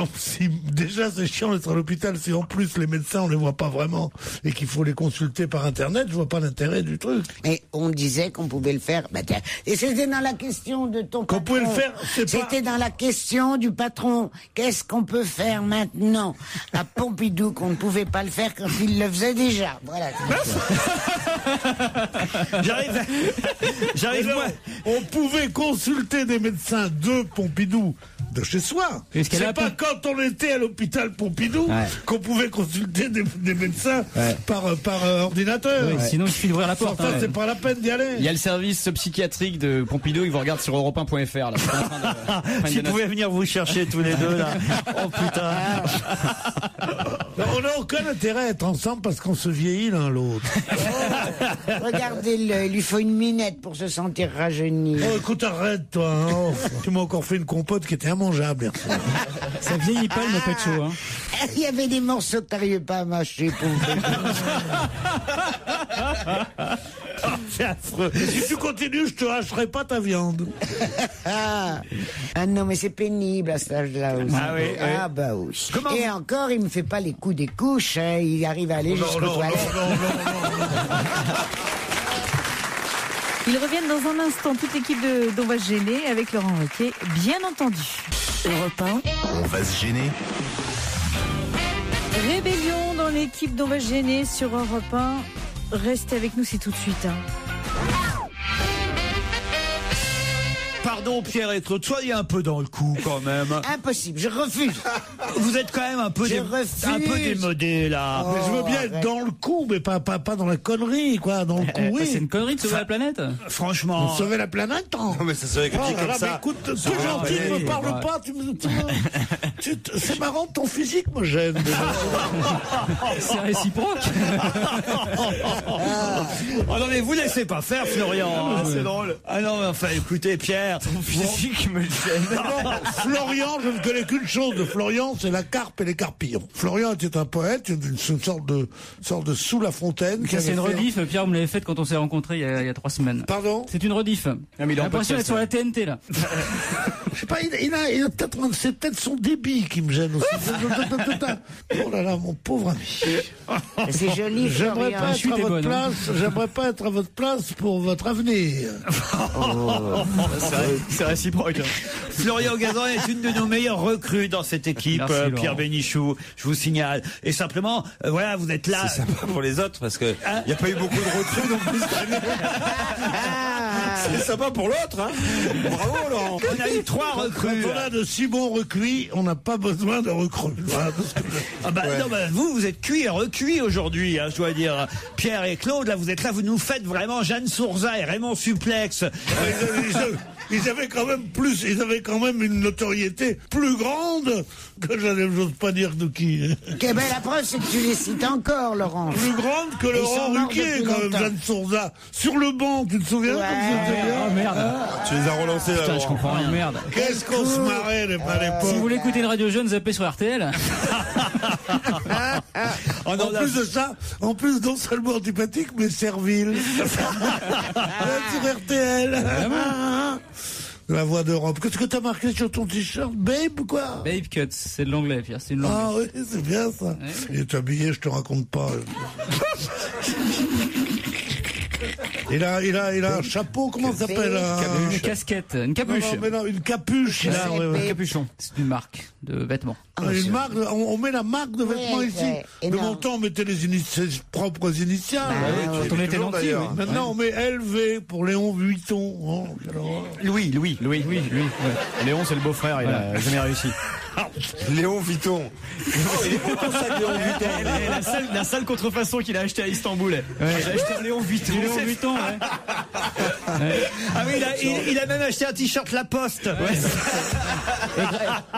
déjà c'est chiant d'être à l'hôpital, si en plus les médecins on les voit pas vraiment et qu'il faut les consulter par Internet, je vois pas l'intérêt du truc. Et on disait qu'on pouvait le faire. Et c'était dans la question de ton patron. Qu'on pouvait le faire, c'était dans la question du patron. Qu'est-ce qu'on peut faire maintenant à Pompidou qu'on ne pouvait pas le faire quand il le faisait déjà? Voilà. J'arrive moi. On pouvait consulter des médecins de Pompidou de chez soi. C'est pas quand on était à l'hôpital Pompidou qu'on pouvait consulter des médecins par ordinateur. Oui, sinon il suffit d'ouvrir la porte. C'est pas la peine d'y aller. Il y a le service psychiatrique de Pompidou, ils vous regardent sur europe1.fr. Si vous pouvez venir vous chercher tous les deux là. Oh putain. On n'a aucun intérêt à être ensemble parce qu'on se vieillit l'un l'autre. Regardez-le, il lui faut une minette pour se sentir rajeuni. Oh, écoute, arrête toi. Hein. Tu m'as encore fait une compote qui était immangeable. Ça vieillit pas le pécho. Hein. Il y avait des morceaux que t'arrivais pas à mâcher pour c'est affreux. Si tu continues, je te hacherai pas ta viande. Ah non, mais c'est pénible à cet âge-là aussi. Ah oui. Ah bah oui. Et encore, il me fait pas les coups des couches. Hein. Il arrive à aller jusqu'aux toilettes. Ils reviennent dans un instant, toute l'équipe d'On va se gêner avec Laurent Ruquier, bien entendu. Europe 1. On va se gêner. Rébellion dans l'équipe d'On va se gêner sur Europe 1. Restez avec nous, c'est tout de suite. Hein. Pardon Pierre et Claude, soyez un peu dans le coup quand même. Impossible, je refuse. Vous êtes quand même un peu démodé là. Mais je veux bien être dans le coup, mais pas dans la connerie, quoi. Dans le coup, oui. C'est une connerie de sauver la planète. Franchement. Sauver la planète, hein. Non, mais ça serait comme ça. Écoute, c'est gentil, ne me parle pas. C'est marrant, ton physique me gêne. C'est réciproque. Oh non mais vous laissez pas faire Florian. C'est drôle. Ah non mais enfin écoutez Pierre. Ton physique me gêne. Florian, je ne connais qu'une chose de Florian, c'est la carpe et les carpillons. Florian était un poète, une sorte de sous la fontaine. C'est une rediff, Pierre, vous me l'avez faite quand on s'est rencontrés il y a 3 semaines. Pardon? C'est une rediff. J'ai l'impression d'être sur la TNT là. Je sais pas, il a peut-être, c'est peut-être son débit qui me gêne aussi. Oh là là, mon pauvre ami. C'est joli, J'aimerais Florian. pas être à votre place. J'aimerais pas être à votre place pour votre avenir. C'est réciproque. Florian Gazan est une de nos meilleures recrues dans cette équipe. Merci, Pierre Bénichou, je vous signale. Et simplement, voilà, vous êtes là. C'est sympa pour les autres parce que il n'y a pas eu beaucoup de recrues non plus cette année. C'est sympa pour l'autre, hein. Bravo, Laurent. On a eu 3 recrues. Quand on a de si bons recuits, on n'a pas besoin de recrues. Voilà, vous êtes cuits et recuits aujourd'hui, hein, je dois dire. Pierre et Claude, là, vous êtes là, vous nous faites vraiment Jeanne Sourza et Raymond Suplex. Ils avaient quand même une notoriété plus grande que j'ose pas dire de qui. La preuve, c'est que tu les cites encore, Laurent. Plus grande que Laurent Ruquier, quand même, Jeanne Sourza. Sur le banc, tu te souviens comme c'était bien? Oh merde. Tu les as relancés là. Putain, je comprends rien. Merde. Qu'est-ce qu'on se marrait à l'époque. Si vous voulez écouter une radio jeune, zappez sur RTL. En plus, non seulement antipathique, mais servile. Sur RTL. La voix d'Europe. Qu'est-ce que t'as marqué sur ton t-shirt? Babe, quoi? Babe Cuts, c'est de l'anglais, Pierre, c'est une langue. Ah oui, c'est bien ça. Ouais. Il est habillé, je te raconte pas. Il a un chapeau, comment ça s'appelle? Une casquette, une capuche. Non, une capuche. Un capuchon. C'est une marque de vêtements. Une marque, on met la marque de vêtements ici. De mon temps, on mettait ses propres initiales. Quand on était gentil. Maintenant, on met LV pour Léon Vuitton. Louis. Léon, c'est le beau-frère, il a jamais réussi. Léon Vuitton. Il est pour ton sac, Léon Vuitton. La seule contrefaçon qu'il a acheté à Istanbul. J'ai acheté un Léon Vuitton. Léon Vuitton, ouais. Ah oui, il a même acheté un t-shirt La Poste.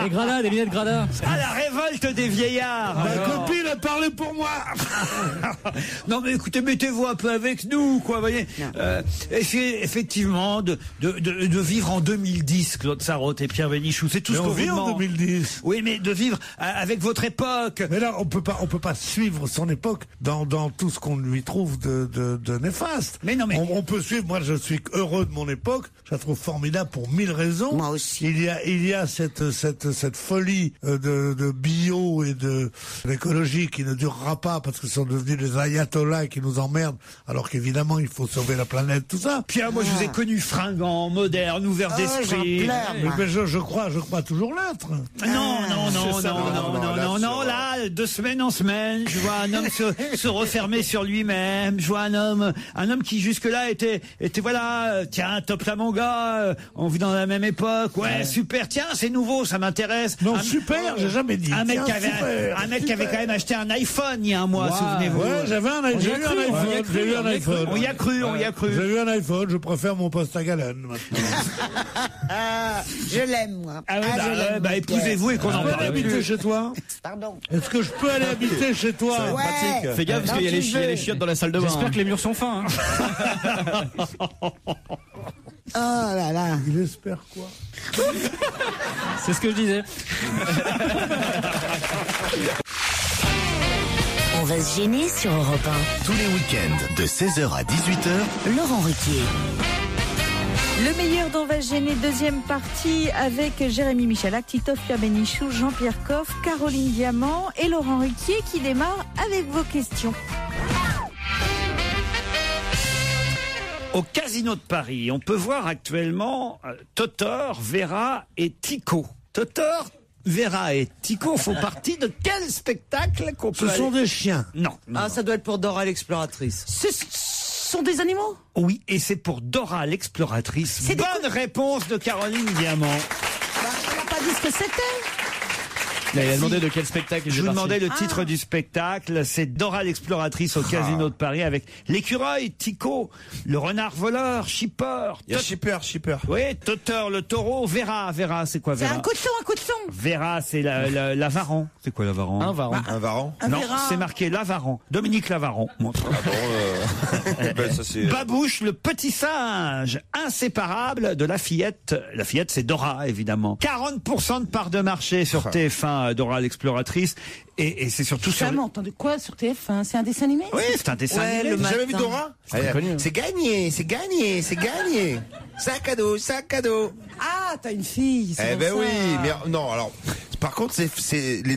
Et Grada, des lunettes Grada. Ah, la révolte des vieillards. Ma copine a parlé pour moi. Non, mais écoutez, mettez-vous un peu avec nous, quoi, voyez. Effectivement, de vivre en 2010, Claude Sarraute et Pierre Bénichou, c'est tout ce qu'on vous demande. En 2010. Oui, mais de vivre avec votre époque. Mais là, on peut pas suivre son époque dans tout ce qu'on lui trouve de néfaste. Mais non, mais on peut suivre. Moi, je suis heureux de mon époque. Je la trouve formidable pour 1000 raisons. Moi aussi. Il y a cette folie de bio et d'écologie qui ne durera pas parce que ce sont devenus des ayatollahs qui nous emmerdent. Alors qu'évidemment, il faut sauver la planète, tout ça. Pierre, moi, je vous ai connu fringant, moderne, ouvert d'esprit. Mais je crois toujours l'être. Non, là, de semaine en semaine, je vois un homme se refermer sur lui-même, je vois un homme qui jusque-là était voilà, tiens, top là mon gars, on vit dans la même époque, ouais, super, tiens, c'est nouveau, ça m'intéresse. Non, super, j'ai jamais dit. Un mec qui avait quand même acheté un iPhone il y a un mois, souvenez-vous. Ouais, j'ai eu un iPhone. On y a cru. J'ai eu un iPhone, je préfère mon poste à galène maintenant. Je l'aime, moi. Épousez-vous et qu'on en parle habiter chez toi. Pardon. Est-ce que je peux aller habiter chez toi? Ouais. Fais gaffe parce qu'il y a les chiottes dans la salle de bain. J'espère que les murs sont fins. Oh là là. Il espère quoi? C'est ce que je disais. On va se gêner sur Europe 1. Tous les week-ends, de 16h à 18h, Laurent Ruquier. Le meilleur d'On va se gêner, deuxième partie avec Jérémy Michalak, Titoff Pierre Bénichou, Jean-Pierre Coff, Caroline Diamant et Laurent Ruquier qui démarre avec vos questions. Au Casino de Paris, on peut voir actuellement Totor, Vera et Tico. Totor, Vera et Tico font partie de quel spectacle qu'on peut Ce sont des chiens. Non. Ça doit être pour Dora l'exploratrice. Ce sont des animaux? Oui, et c'est pour Dora l'exploratrice. Bonne réponse de Caroline Diamant. On n'a pas dit ce que c'était. Il a demandé de quel spectacle il Je vous demandais le titre du spectacle. C'est Dora l'exploratrice au Casino de Paris avec l'écureuil, Tico, le renard voleur, Shipper. Il y a Shipper. Oui, Totor, le taureau, Vera, c'est quoi Vera? C'est un cochon. Vera, c'est l'avaran. C'est quoi l'avaran? Un varan. Non, c'est marqué l'avaran. Dominique Lavaran. Ça, c'est... Babouche, le petit singe, inséparable de la fillette. La fillette, c'est Dora, évidemment. 40% de part de marché sur TF1. Dora l'exploratrice et c'est surtout sur... entendu quoi sur TF1? C'est un dessin animé? Oui, c'est un dessin animé. T'as jamais vu Dora? C'est gagné. Sac à dos. Ah, t'as une fille. Oui, mais non, alors... Par contre,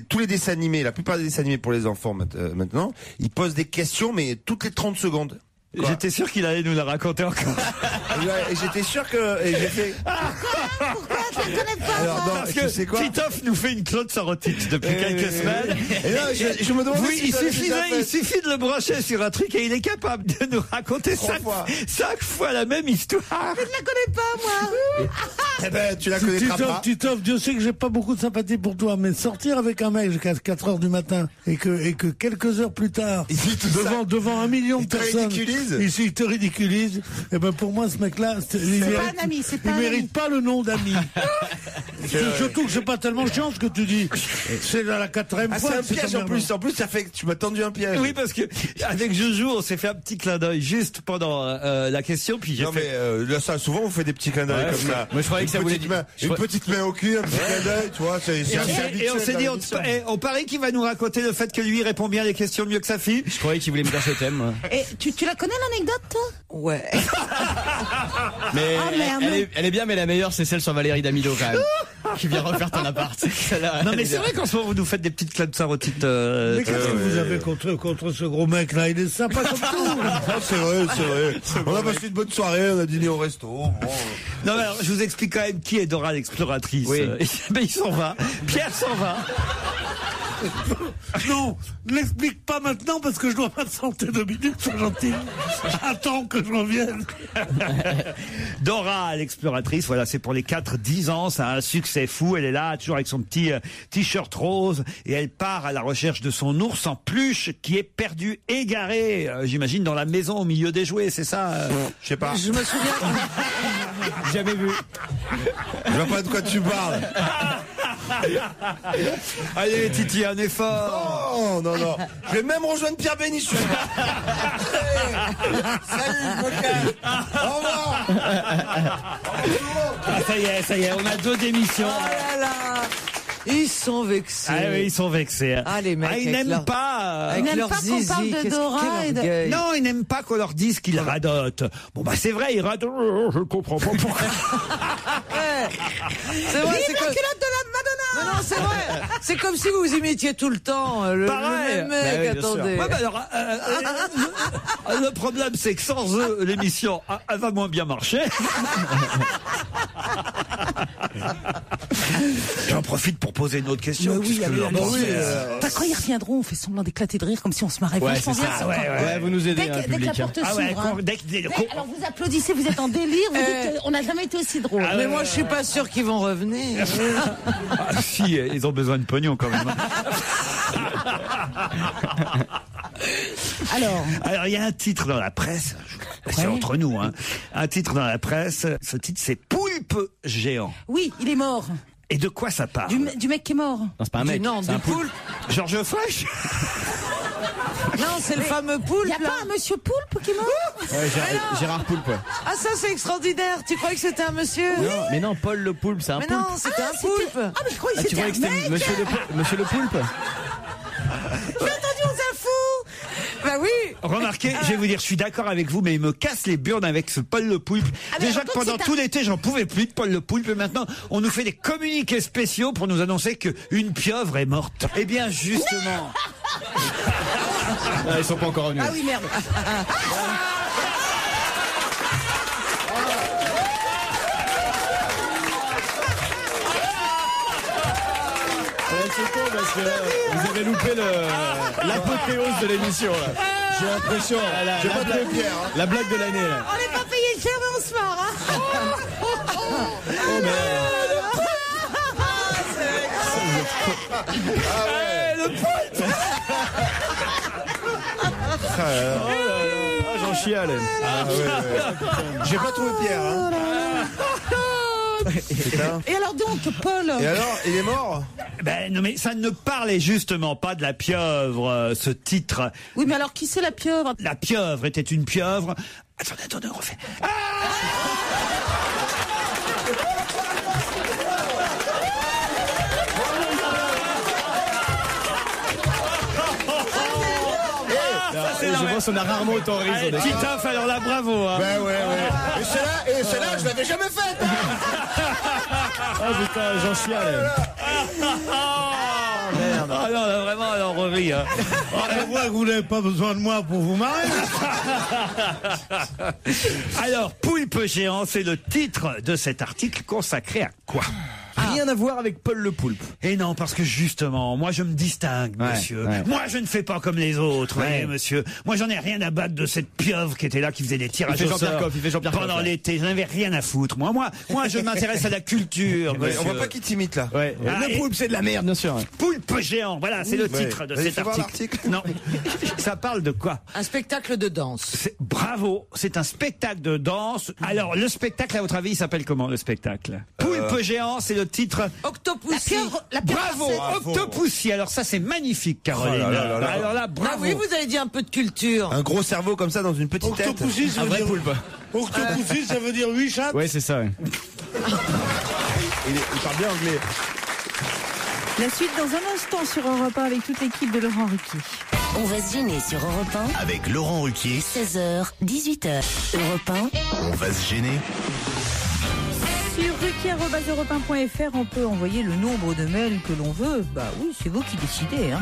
tous les dessins animés, la plupart des dessins animés pour les enfants maintenant, ils posent des questions, mais toutes les 30 secondes. J'étais sûr qu'il allait nous la raconter encore. Et j'étais sûr que... Et j'ai fait... Pourquoi je ne connais pas Alors, non, Parce que Titoff nous fait une Claude Sarotite depuis quelques semaines. Et là, je me demandais il suffit de le brancher sur un truc et il est capable de nous raconter 5 fois la même histoire. Je ne la connais pas, moi. Eh ben, tu la connaîtras pas. Titoff, Dieu sait que j'ai pas beaucoup de sympathie pour toi, mais sortir avec un mec jusqu'à 4 heures du matin et que quelques heures plus tard, devant 1 million de personnes, il te ridiculise. Et ben pour moi, ce mec-là, il mérite pas le nom d'ami. Surtout que c'est pas tellement chiant ce que tu dis. C'est la 4e fois. C'est un piège en plus. En plus, ça fait que tu m'as tendu un piège. Oui, parce que avec Joujou, on s'est fait un petit clin d'œil juste pendant la question, puis j'ai fait. Là, ça, souvent, on fait des petits clins d'œil comme ça. Moi, je croyais que ça voulait dire une petite main au cul, un petit clin d'œil, tu vois. Et on s'est dit, on parie qu'il va nous raconter le fait que lui il répond bien à les questions mieux que sa fille. Je croyais qu'il voulait me dire ce thème. Et tu la connais l'anecdote, toi? Ouais. Mais elle est bien, mais la meilleure, c'est celle sur Valérie Damido, quand même. Qui vient refaire ton appart. Non, mais c'est vrai qu'en ce moment, vous nous faites des petites Claude Sarotites. Mais qu'est-ce que vous avez contre ce gros mec-là? Il est sympa comme tout. C'est vrai. On a passé une bonne soirée, on a dîné au resto. Bon. Non, mais alors, je vous explique quand même qui est Dora l'exploratrice. Oui. Mais il s'en va. Pierre s'en va. Non, ne l'explique pas maintenant parce que je dois m'absenter 2 minutes, c'est gentil. Attends que je revienne. Dora l'exploratrice, voilà, c'est pour les 4-10 ans, ça a un succès fou. Elle est là, toujours avec son petit t-shirt rose, et elle part à la recherche de son ours en peluche qui est perdu, égaré, j'imagine, dans la maison au milieu des jouets, c'est ça Je sais pas. Je me souviens. Jamais vu. Je vois pas de quoi tu parles. Allez, Titi, un effort. Oh, non. Je vais même rejoindre Pierre Bénichou. Salut, Bocal. Au revoir. Ça y est, on a 2 démissions. Oh là là. Ils sont vexés. Ah oui, ils sont vexés. Ah, les mecs. Ils n'aiment pas. Ils n'aiment pas qu'on parle de Dora et de... Non, ils n'aiment pas qu'on leur dise qu'ils radotent. Bon, bah, c'est vrai, ils radotent. Je ne comprends pas pourquoi. C'est vrai, c'est comme... culotte de la Madonna. Non, c'est vrai. C'est comme si vous imitiez tout le temps le même mec. Attendez. Ouais, bah alors, le problème, c'est que sans eux, l'émission, elle va moins bien marcher. J'en profite pour poser une autre question. Oui, quand ils reviendront, on fait semblant d'éclater de rire comme si on se marrait vachement bien. Ouais, vous nous aidez, dès que la porte s'ouvre. Alors vous applaudissez, vous êtes en délire, vous dites on n'a jamais été aussi drôle. Mais moi je suis pas sûr qu'ils vont revenir. Si, ils ont besoin de pognon quand même. Alors, il y a un titre dans la presse, c'est entre nous, hein. Un titre dans la presse, ce titre c'est Poulpe géant. Oui, il est mort. Et de quoi ça parle? Du mec qui est mort. Non, c'est pas un mec. Non, c'est un poulpe. Georges Fraîche. Non, c'est le fameux Poulpe. Il n'y a pas un monsieur Poulpe qui est mort? Ouais, Gérard Poulpe. Ouais. Ah, ça c'est extraordinaire. Tu croyais que c'était un monsieur? Non, mais non, Paul le Poulpe, c'est un poulpe. Mais non, c'était un poulpe. Ah, mais je croyais que tu c'était croyais un que mec. c'était monsieur le Poulpe? J'ai entendu, on s'en fout. Bah oui. Remarquez, je vais vous dire, je suis d'accord avec vous, mais il me casse les burnes avec ce Paul le Poulpe. Déjà que pendant tout l'été, j'en pouvais plus de Paul le Poulpe, et maintenant, on nous fait des communiqués spéciaux pour nous annoncer qu'une pieuvre est morte. Eh bien, justement. Ils sont pas encore revenus. Ah oui, merde. C'est con parce que vous avez loupé l'apothéose de l'émission là. J'ai l'impression. La blague de l'année là. On n'est pas payé cher, mais on se marre. Oh merde. Le Poulpe. J'en chiale. J'ai pas trouvé Pierre. Hein. Et alors donc, Paul. Et alors, il est mort? Ben non, mais ça ne parlait justement pas de la pieuvre, ce titre. Oui, mais alors qui c'est la pieuvre? La pieuvre était une pieuvre. Attendez, on refait. Je pense qu'on a rarement autant ri. Titoff, alors là, bravo. Hein. Ouais. Et celle-là, je l'avais jamais faite. Ah putain, j'en chiale. Merde. Ah non, là, vraiment, alors on rit. Hein. On voit que vous n'avez pas besoin de moi pour vous marrer. Alors, Poulpe géant, c'est le titre de cet article consacré à quoi? Rien à voir avec Paul le Poulpe. Et non, parce que justement, moi je me distingue, monsieur. Ouais. Moi je ne fais pas comme les autres, voyez, monsieur. Moi j'en ai rien à battre de cette pieuvre qui était là, qui faisait des tirages au sort pendant l'été. J'en avais rien à foutre. Moi je m'intéresse à la culture. Ouais, on voit pas qui t'imite là. Ouais. Le Poulpe, c'est de la merde, bien sûr. Poulpe géant, voilà, c'est le titre de cet article. Non, ça parle de quoi? Un spectacle de danse. Bravo, c'est un spectacle de danse. Alors, le spectacle, à votre avis, il s'appelle comment, le spectacle? Poulpe géant, c'est le titre. Octopussy. Bravo, Octopussy. Alors ça, c'est magnifique, Caroline. Oh là là. Alors là, bravo. Ah oui, vous avez dit un peu de culture. Un gros cerveau comme ça dans une petite tête. Octopussy, ça Un veut vrai dire... poulpe. Octopussy, ça veut dire 8 chattes. Ouais, c'est ça. Ouais. il parle bien anglais. La suite dans un instant sur Europe 1 avec toute l'équipe de Laurent Ruquier. On va se gêner sur Europe 1. Avec Laurent Ruquier. 16h, 18h. Europe 1. On va se gêner. Sur ruquier@europe1.fr, on peut envoyer le nombre de mails que l'on veut. Bah oui, c'est vous qui décidez, hein.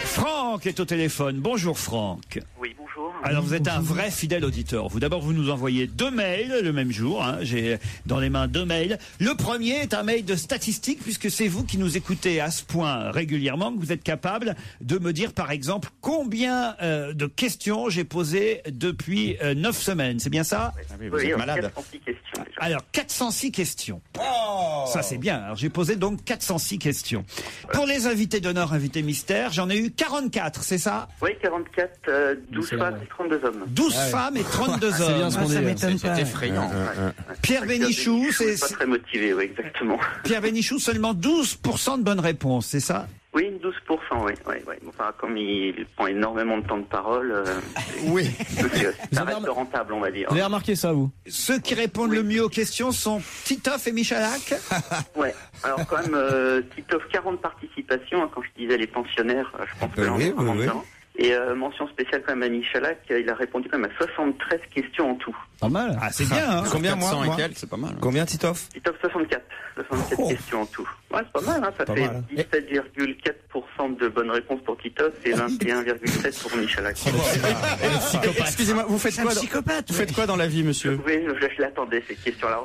Franck est au téléphone. Bonjour Franck. Oui, bonjour. Alors vous êtes un vrai fidèle auditeur. Vous d'abord vous nous envoyez 2 mails le même jour. Hein. J'ai dans les mains 2 mails. Le premier est un mail de statistiques puisque c'est vous qui nous écoutez à ce point régulièrement que vous êtes capable de me dire par exemple combien de questions j'ai posées depuis 9 semaines. C'est bien ça? Oui, vous êtes malade. 406 questions déjà. Alors 406 questions. Oh, ça c'est bien. Alors j'ai posé donc 406 questions. Pour les invités d'honneur, invités mystères, j'en ai eu 44, c'est ça? Oui, 44, 12 femmes et 32 hommes. 12 femmes et 32 hommes. C'est bien ce qu'on dit. Ça m'étonne pas. C'est effrayant. Pierre Bénichou, c'est pas très motivé, oui, exactement. Pierre Bénichou, seulement 12% de bonnes réponses, c'est ça? Oui, 12%, oui. Enfin, comme il prend énormément de temps de parole, oui. Ça reste rentable, on va dire. Vous avez remarqué ça, vous? Ceux qui répondent le mieux aux questions sont Titoff et Michalak. Ouais. Alors quand même, Titoff, 40 participations. Hein, quand je disais les pensionnaires, je pense que là, on est vraiment dedans. Et mention spéciale quand même à Michalak, il a répondu quand même à 73 questions en tout. Pas mal. Ah, c'est bien, hein. Combien, moi et quelques, c'est pas mal. Combien, Titoff? Titoff, 67 questions en tout. Ouais, c'est pas mal, hein. Ça pas fait mal. 17,4% de bonnes réponses pour Titoff et 21,7% pour Michalak. Excusez-moi, vous faites quoi? Vous faites quoi dans la vie, monsieur? Oui, je l'attendais, cette question-là.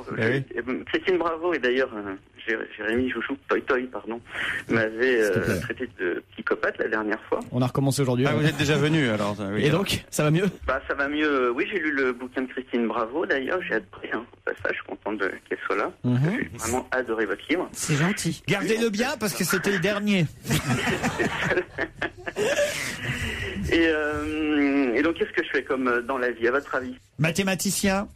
Christine Bravo, et d'ailleurs, Jérémy Jouchou, pardon, m'avait traité de psychopathe la dernière fois. On a recommencé aujourd'hui. Ah, vous êtes déjà venu, alors. Oui, et donc, ça va mieux? Bah, ça va mieux. Oui, j'ai lu le bouquin de Christine Bravo, d'ailleurs, j'ai adoré, hein. Ça, je suis content qu'elle soit là. J'ai vraiment adoré votre livre. C'est gentil. Gardez-le bien, parce que c'était le dernier. Et donc, qu'est-ce que je fais comme dans la vie, à votre avis? Mathématicien,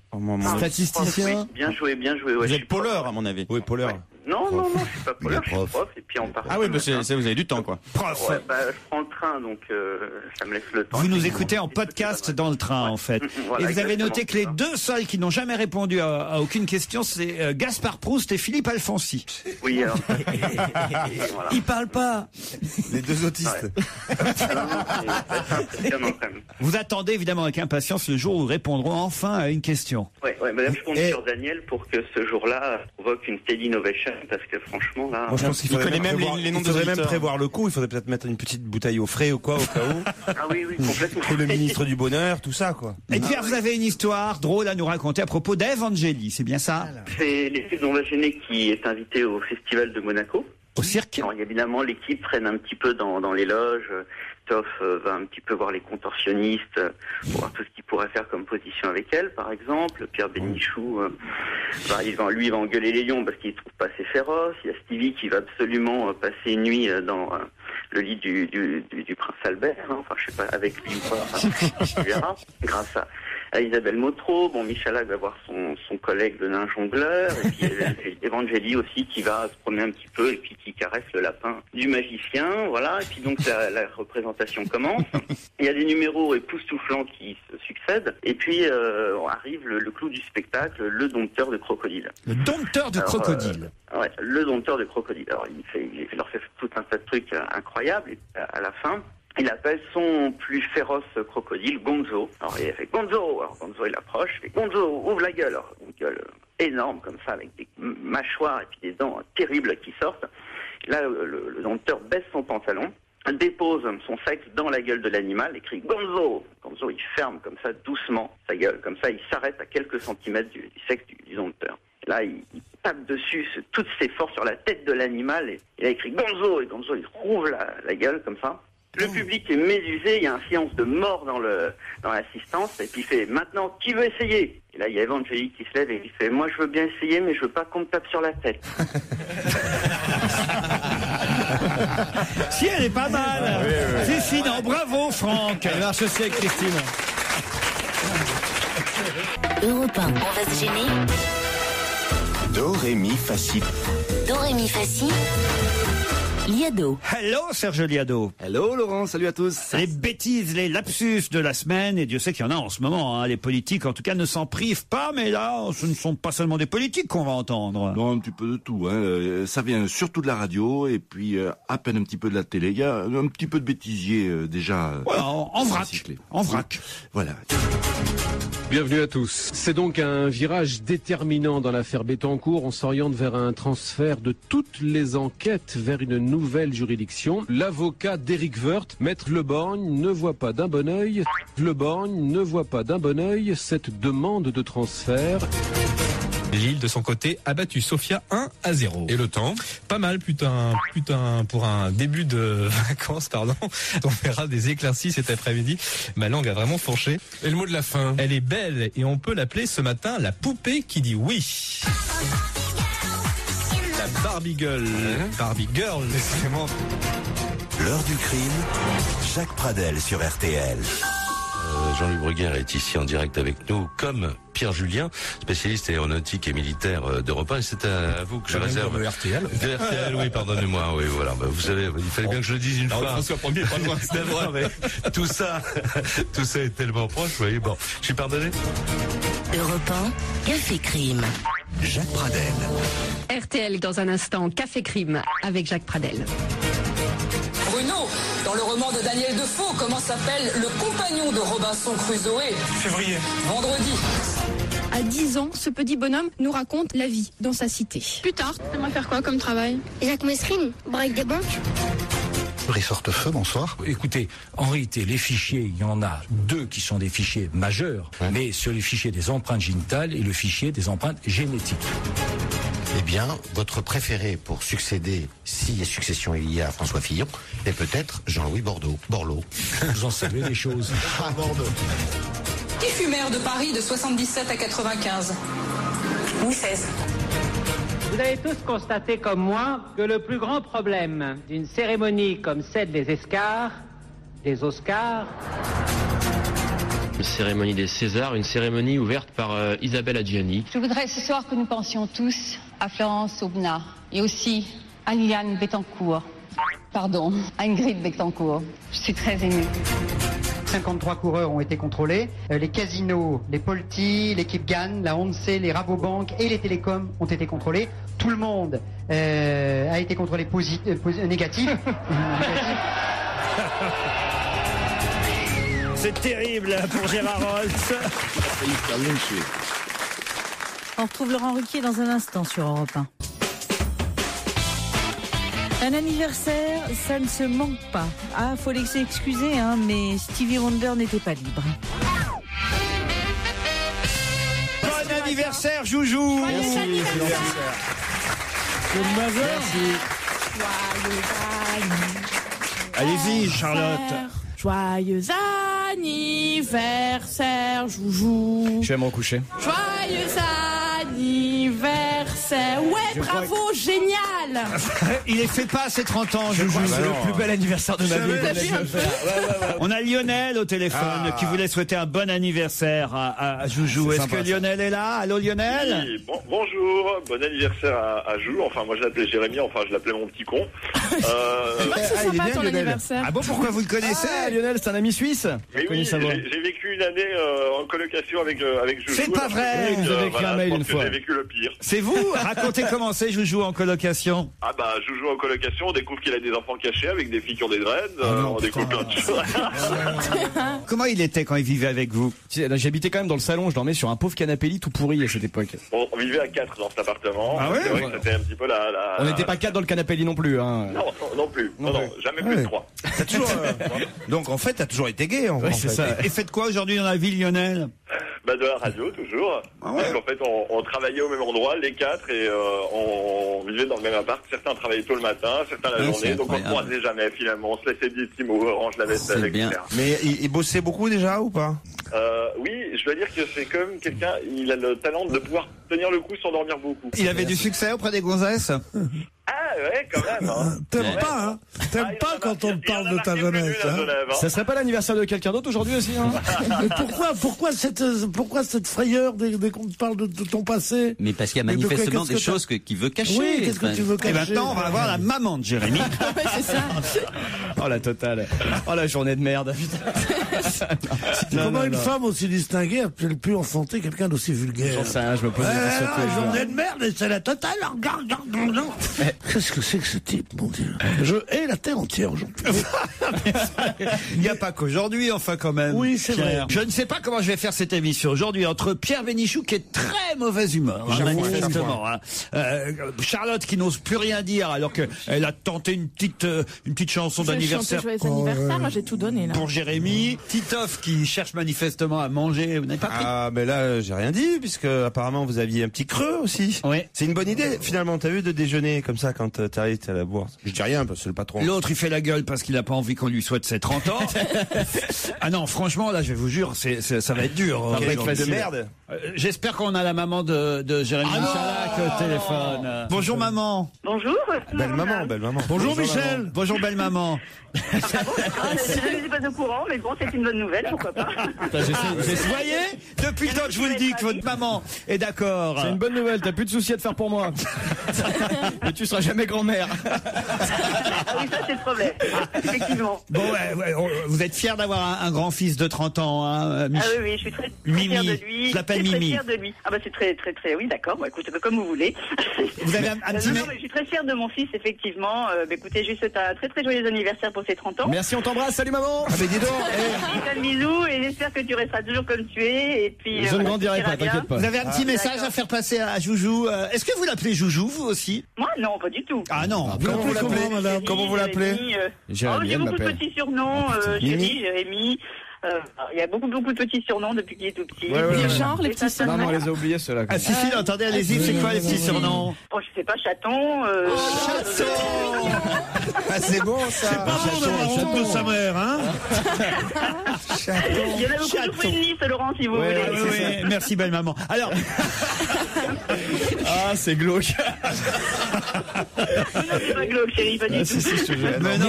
statisticien. Oui, bien joué. Ouais, vous êtes poleur, à mon avis. Oui, poleur. Ouais. Non, je suis pas poleur, je suis prof, et puis en partant. Ah oui, bah vous avez du temps, quoi. Prof. Ouais, bah, je prends le train, donc ça me laisse le temps. Vous nous écoutez en podcast dans le train, en fait. Voilà, et vous avez noté que les ça. 2 seuls qui n'ont jamais répondu à aucune question, c'est Gaspard Proust et Philippe Alfonsi. Oui, alors. Voilà. Ils parlent pas. Les 2 autistes. Ouais. C'est impressionnant, quand même. Vous attendez évidemment avec impatience le jour où ils répondront enfin à une question. Ouais, madame, je compte sur Daniel pour que ce jour-là provoque une standing ovation, parce que franchement, là. Moi, je pense qu'il faudrait même prévoir, les noms, il faudrait même prévoir le coup. Il faudrait peut-être mettre une petite bouteille au frais ou quoi, au cas où. Ah oui, complètement. Et le ministre du Bonheur, tout ça, quoi. Et Pierre, vous avez une histoire drôle à nous raconter à propos d'Ève Angeli, c'est bien ça? C'est l'équipe dont on va gêner qui est invitée au Festival de Monaco. Au cirque? Alors, évidemment, l'équipe traîne un petit peu dans les loges. Toff va un petit peu voir les contorsionnistes, pour voir tout ce qu'il pourrait faire comme position avec elle, par exemple. Pierre Bénichou, il va engueuler les lions parce qu'il ne trouve pas assez féroce. Il y a Stevie qui va absolument passer une nuit dans le lit du prince Albert. Hein. Enfin, je sais pas, avec lui ou pas. On verra. Grâce à Isabelle Motro. Bon, Michalak va voir son collègue le nain jongleur. Et puis Evangélie aussi qui va se promener un petit peu et puis qui caresse le lapin du magicien. Voilà. Et puis donc la représentation commence. Il y a des numéros époustouflants qui se succèdent. Et puis arrive le clou du spectacle, le dompteur de crocodile. Le dompteur de crocodile. Ouais, le dompteur de crocodile. Alors il leur fait tout un tas de trucs incroyables. Et à la fin, il appelle son plus féroce crocodile, Gonzo. Alors il a fait Gonzo. Alors Gonzo il approche, il fait Gonzo, ouvre la gueule. Alors une gueule énormes comme ça, avec des mâchoires et puis des dents terribles qui sortent. Là, le dompteur baisse son pantalon, dépose son sexe dans la gueule de l'animal et crie « Gonzo !» Gonzo, il ferme comme ça doucement sa gueule. Comme ça, il s'arrête à quelques centimètres du sexe du dompteur. Là, il tape dessus toutes ses forces sur la tête de l'animal et là, il crie « Gonzo !» Et Gonzo, il rouvre la gueule comme ça. Le public est médusé, il y a un silence de mort dans l'assistance, et puis il fait « Maintenant, qui veut essayer ?» Et là, il y a Evangélique qui se lève et il fait « Moi, je veux bien essayer, mais je veux pas qu'on me tape sur la tête. » Si, elle est pas mal. Si, non, bravo, Franck. Elle marche aussi avec Christine. Europe 1, on va se gêner. Do, ré, mi, fa, si. Do, ré, mi, fa, si. Liado. Hello Serge Liado. Hello Laurent, salut à tous. Les bêtises, les lapsus de la semaine, et Dieu sait qu'il y en a en ce moment, hein. Les politiques en tout cas ne s'en privent pas, mais là ce ne sont pas seulement des politiques qu'on va entendre. Non, un petit peu de tout, hein. Ça vient surtout de la radio et puis à peine un petit peu de la télé. Il y a un petit peu de bêtisier déjà. Voilà, en vrac. En vrac. Voilà. Bienvenue à tous. C'est donc un virage déterminant dans l'affaire Bettencourt. On s'oriente vers un transfert de toutes les enquêtes vers une nouvelle juridiction. L'avocat d'Éric Woerth, Maître Leborgne, ne voit pas d'un bon œil. Cette demande de transfert. Lille, de son côté, a battu Sofia 1-0. Et le temps? Pas mal, putain, pour un début de vacances, pardon. On verra des éclaircies cet après-midi. Ma langue a vraiment fourché. Et le mot de la fin? Elle est belle et on peut l'appeler ce matin la poupée qui dit oui. La Barbie Girl. Barbie Girl, décidément. L'heure du crime, Jacques Pradel sur RTL. Jean-Luc Bruguière est ici en direct avec nous, comme Pierre Julien, spécialiste aéronautique et militaire d'Europe 1. Et c'est à vous que je réserve. De RTL. De RTL, oui, pardonnez-moi. Oui, voilà. Bah, vous savez, il fallait bien que je le dise une fois. François Premier, pas loin. C'est vrai, mais tout ça est tellement proche. Vous voyez, bon, je suis pardonné. Europe 1, Café Crime. Jacques Pradel. RTL dans un instant, Café Crime avec Jacques Pradel. Bruno, dans le roman de Daniel Defoe, comment s'appelle le compagnon de Robinson Crusoe? Février. Vendredi. À 10 ans, ce petit bonhomme nous raconte la vie dans sa cité. Plus tard, t'aimerais faire quoi comme travail? Jacques Messrine, braque des banques. Brice Hortefeux, bonsoir. Écoutez, en réalité, les fichiers, il y en a 2 qui sont des fichiers majeurs, mais sur les fichiers des empreintes génitales et le fichier des empreintes génétiques. Eh bien, votre préféré pour succéder, si succession il y a à François Fillon, est peut-être Jean-Louis Borloo. Vous en savez des choses. Ah, Bordeaux. Qui fut maire de Paris de 77 à 95? Louis XVI. Vous avez tous constaté comme moi que le plus grand problème d'une cérémonie comme celle des Oscars, une cérémonie des Césars, une cérémonie ouverte par Isabelle Adjani. Je voudrais ce soir que nous pensions tous à Florence Aubenas et aussi à Liliane Bettencourt. Pardon, à Ingrid Bettencourt. Je suis très émue. 53 coureurs ont été contrôlés. Les casinos, les Polti, l'équipe GAN, la ONCE, les Rabobank et les télécoms ont été contrôlés. Tout le monde a été contrôlé négatif. C'est terrible pour Gérard Rolls. On retrouve Laurent Ruquier dans un instant sur Europe 1. Un anniversaire, ça ne se manque pas. Ah, faut l'excuser, hein, mais Stevie Wonder n'était pas libre. Bon anniversaire, Joujou. Merci. C'est le majeur. Allez-y, Charlotte. Joyeux anniversaire, Joujou. Je vais m'en coucher. Joyeux anniversaire. Ouais, bravo, génial. Il est fait pas à ses 30 ans, Joujou. C'est le plus bel anniversaire de ma vie. On a Lionel au téléphone qui voulait souhaiter un bon anniversaire à Joujou. Est-ce que Lionel est là? Allô, Lionel? Oui, bonjour, bon anniversaire à Joujou. Enfin, moi je l'appelais Jérémy, enfin je l'appelais mon petit con. C'est sympa ton anniversaire. Ah bon, pourquoi vous le connaissez? Lionel, c'est un ami suisse. Mais oui, j'ai vécu une année en colocation avec Joujou. C'est pas vrai. Vous avez écrit un mail une fois. J'ai vécu le pire. C'est vous? racontez comment c'est Joujou en colocation. Ah bah, Joujou en colocation, on découvre qu'il a des enfants cachés avec des filles qui ont des dreads. On découvre plein de choses. Comment il était quand il vivait avec vous? J'habitais quand même dans le salon, je dormais sur un pauvre canapé lit tout pourri à cette époque. On vivait à 4 dans cet appartement. Ah ouais? C'est vrai que c'était un petit peu la... On n'était pas 4 dans le canapé lit non plus. Hein. Non plus. Non, jamais plus de 3. T'as toujours, donc en fait, t'as toujours été gay. En Ouais, c'est fait. ça. Et faites quoi aujourd'hui dans la ville, Lionel? Bah, de la radio, toujours. Ah ouais. Parce qu'en fait, on travaillait au même endroit, les 4, et on vivait dans le même appart. Certains travaillaient tôt le matin, certains la journée, donc on se croisait jamais finalement. On se laissait des petits mots, on range la vaisselle, etc. Mais il bossait beaucoup déjà ou pas? Oui, je dois dire que c'est comme quelqu'un, il a le talent de pouvoir tenir le coup sans dormir beaucoup. Il avait du succès auprès des gonzesses? Ah ouais, quand même. Hein. T'aimes pas, hein? T'aimes pas quand on te parle de ta jeunesse, hein? Ça serait pas l'anniversaire de quelqu'un d'autre aujourd'hui aussi, hein? Mais pourquoi cette frayeur dès qu'on te parle de ton passé? Mais parce qu'il y a manifestement des choses qu'il veut cacher. Oui, qu'est-ce que tu veux cacher? Et maintenant, on va avoir la maman de Jérémy. Ouais, c'est ça. Oh la totale. Oh la journée de merde. Comment une femme aussi distinguée a-t-elle pu enfanter quelqu'un d'aussi vulgaire? J'en sais rien, je me pose des questions. Journée de merde, et c'est la totale. Qu'est-ce que c'est que ce type, mon Dieu? Je hais la terre entière aujourd'hui. Il n'y a pas qu'aujourd'hui, enfin, quand même. Oui, c'est vrai. Je ne sais pas comment je vais faire cette émission aujourd'hui entre Pierre Bénichou, qui est très mauvaise humeur, manifestement. Hein. Charlotte, qui n'ose plus rien dire, alors qu'elle a tenté une petite chanson d'anniversaire. Joyeux anniversaire, moi j'ai tout donné, là. Pour Jérémy. Titoff, qui cherche manifestement à manger. Vous n'avez pas pris? Ah, mais là, j'ai rien dit, puisque apparemment vous aviez un petit creux aussi. Oui. C'est une bonne idée, finalement, t'as vu, de déjeuner comme ça quand t'arrives à la bourse. Je dis rien, parce que c'est le patron. L'autre, il fait la gueule parce qu'il n'a pas envie qu'on lui souhaite ses 30 ans. Ah non, franchement, là, je vais vous jure, ça va être dur. Un breakfast de merde. J'espère qu'on a la maman de Jérémy Michalak au téléphone. Bonjour, maman. Bonjour. Belle maman. Bonjour, Michel. Maman. Bonjour, belle maman. Je ne suis pas au courant, mais bon, c'est une bonne nouvelle, pourquoi pas. Vous voyez, depuis le temps que je vous le dis que votre maman est d'accord. C'est une bonne nouvelle, t'as plus de soucis à te faire pour moi. Mais tu seras jamais grand-mère. Ah oui, ça c'est le problème, effectivement. Bon, vous êtes fier d'avoir un grand-fils de 30 ans, hein, Michel? Ah oui, je suis très fière de lui. Je l'appelle Mimi. Très fière de lui. Ah bah c'est très, oui, d'accord. Bon, écoutez, comme vous voulez. Vous avez un petit... Non, mais je suis très fière de mon fils, effectivement. Écoutez, je lui souhaite un très joyeux anniversaire pour ses 30 ans. Merci, on t'embrasse, salut maman. Ah, mais dis donc. Un bisou et j'espère que tu resteras toujours comme tu es. Et puis, je ne grandirai pas, t'inquiète pas. Vous avez un petit message à faire passer à Joujou. Est-ce que vous l'appelez Joujou, vous aussi? Moi, non, pas du tout. Ah non. Comment vous l'appelez, madame? Comment vous l'appelez? J'ai beaucoup de petits surnoms. Jérémy. Il y a beaucoup de petits surnoms depuis qu'il est tout petit. Les genres, les petits surnoms. Non, on les a oubliés ceux-là. Ah si, attendez, allez-y, c'est quoi les petits surnoms? Bon, je sais pas, chaton. Chaton. Ah, c'est bon ça. C'est pas bon d'avoir honte de sa mère, hein? Il y en a beaucoup de féministes, Laurent, si vous voulez. Oui, merci belle maman. Alors. Ah, c'est glauque. Non, c'est pas glauque, chérie, pas du tout. Mais non.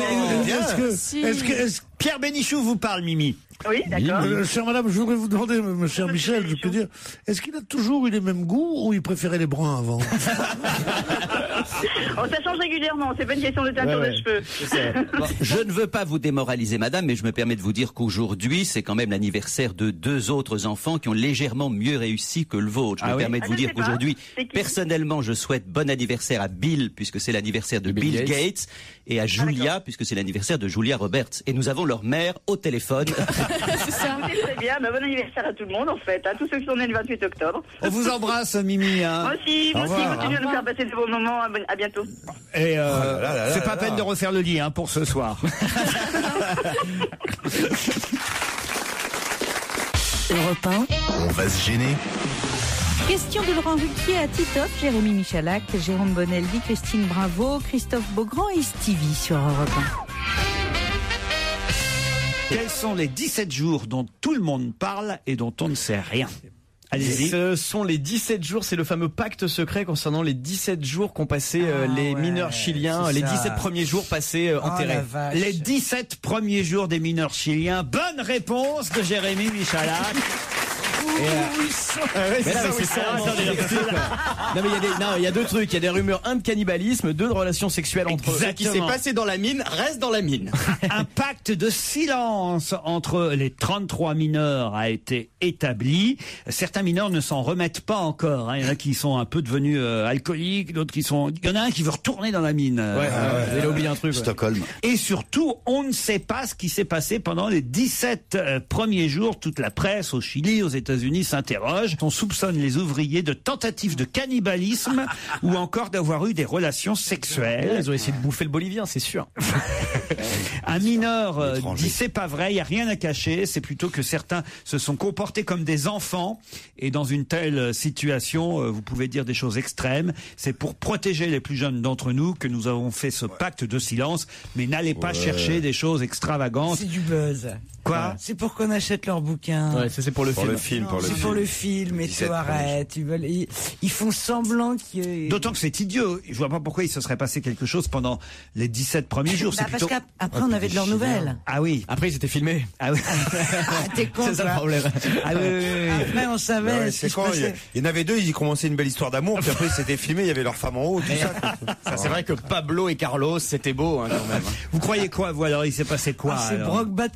Est-ce que Pierre Bénichou vous parle, Mimi. Oui, d'accord. Chère madame, je voudrais vous demander, mon cher Michel, je peux dire, est-ce qu'il a toujours eu les mêmes goûts ou il préférait les bruns avant? Oh, ça change régulièrement, c'est pas une question de teinture de cheveux. Bon, je ne veux pas vous démoraliser, madame, mais je me permets de vous dire qu'aujourd'hui, c'est quand même l'anniversaire de 2 autres enfants qui ont légèrement mieux réussi que le vôtre. Je me permets de vous dire qu'aujourd'hui, personnellement, je souhaite bon anniversaire à Bill, puisque c'est l'anniversaire de Bill Gates, et à Julia, puisque c'est l'anniversaire de Julia Roberts. Et nous avons leur mère au téléphone. C'est ça. Très bien, bon anniversaire à tout le monde, en fait, à tous ceux qui sont nés le 28 octobre. On vous embrasse, Mimi. Hein. Moi aussi, continuez à nous faire passer de beaux moments, à bientôt. Et c'est pas peine de refaire le lit, hein, pour ce soir. Europe 1. On va se gêner. Question de Laurent Ruquier à Titoff, Jérémy Michalak, Jérôme Bonaldi, Christine Bravo, Christophe Beaugrand et Stevie sur Europe 1. Quels sont les 17 jours dont tout le monde parle et dont on ne sait rien? Allez-y. Ce sont les 17 jours, c'est le fameux pacte secret concernant les 17 jours qu'ont passé les mineurs chiliens, les 17 premiers jours passés enterrés. Les 17 premiers jours des mineurs chiliens. Bonne réponse de Jérémy Michalak. Non mais il y a deux trucs, il y a des rumeurs, un de cannibalisme, deux de relations sexuelles entre eux. Ce qui s'est passé dans la mine reste dans la mine. Un pacte de silence entre les 33 mineurs a été établi. Certains mineurs ne s'en remettent pas encore. Il y en a qui sont un peu devenus alcooliques, d'autres qui sont... Il y en a un qui veut retourner dans la mine. Il a oublié un truc. Stockholm. Et surtout, on ne sait pas ce qui s'est passé pendant les 17 premiers jours. Toute la presse au Chili, aux États-Unis s'interroge. On soupçonne les ouvriers de tentatives de cannibalisme ou encore d'avoir eu des relations sexuelles. Ils ont essayé de bouffer le Bolivien, c'est sûr. Un mineur dit c'est pas vrai, il n'y a rien à cacher. C'est plutôt que certains se sont comportés comme des enfants. Et dans une telle situation, vous pouvez dire des choses extrêmes. C'est pour protéger les plus jeunes d'entre nous que nous avons fait ce pacte de silence. Mais n'allez pas chercher des choses extravagantes. C'est du buzz. Quoi? C'est pour qu'on achète leurs bouquins. Ouais, ça c'est pour le film. C'est pour le film, et tout, arrête. Ils font semblant que... D'autant que c'est idiot. Je vois pas pourquoi il se serait passé quelque chose pendant les 17 premiers jours. Bah, parce qu'après on avait de leurs nouvelles. Ah oui. Après ils étaient filmés. Ah oui. T'es con, c'est ça le problème. Ah oui. Après on savait. Ouais, c'est quand il y en avait deux, ils commençaient une belle histoire d'amour, puis après ils s'étaient filmés, il y avait leur femme en haut, tout ça. C'est vrai que Pablo et Carlos, c'était beau quand même. Vous croyez quoi, vous alors? Il s'est passé quoi? C'est Brokeback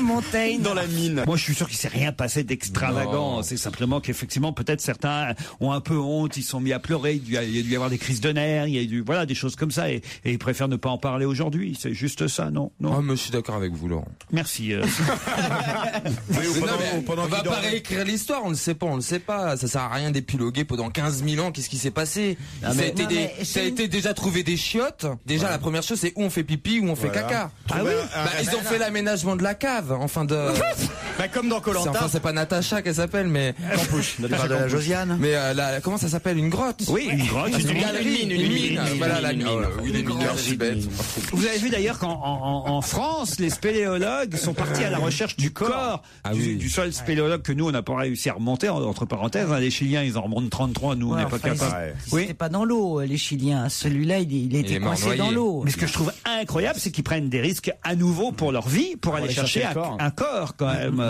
Mountain. Dans la mine. Moi je suis sûr qu'il s'est rien passé d'extravagant. C'est simplement qu'effectivement peut-être certains ont un peu honte, ils sont mis à pleurer, il y a dû y avoir des crises de nerfs, il y a dû, voilà, des choses comme ça, et ils préfèrent ne pas en parler aujourd'hui. C'est juste ça, non? Ah, mais je suis d'accord avec vous, Laurent. Merci. On va pas réécrire l'histoire, on le sait pas. Ça sert à rien d'épiloguer pendant 15 000 ans. Qu'est-ce qui s'est passé? Ça a été déjà trouvé des chiottes. Déjà, la première chose, c'est où on fait pipi, où on fait caca. Ah oui? Ils ont fait l'aménagement de la cave, enfin de... comme dans Koh-Lanta. Enfin, c'est pas Natacha qu'elle s'appelle, mais... Campouche. Tu parles de la Josiane? Mais comment ça s'appelle? Une grotte? Oui, une grotte. Une galerie, une mine. Voilà, la mine. Oui, les mineurs, je suis bête. Vous avez vu d'ailleurs qu'en France, les spéléologues sont partis à la recherche du corps du seul spéléologue que nous, on n'a pas réussi à remonter, entre parenthèses. Les Chiliens, ils en remontent 33, nous, on n'est pas capables. C'était pas dans l'eau, les Chiliens. Celui-là, il était coincé dans l'eau. Mais ce que je trouve incroyable, c'est qu'ils prennent des risques à nouveau pour leur vie, pour aller chercher un corps, quand même,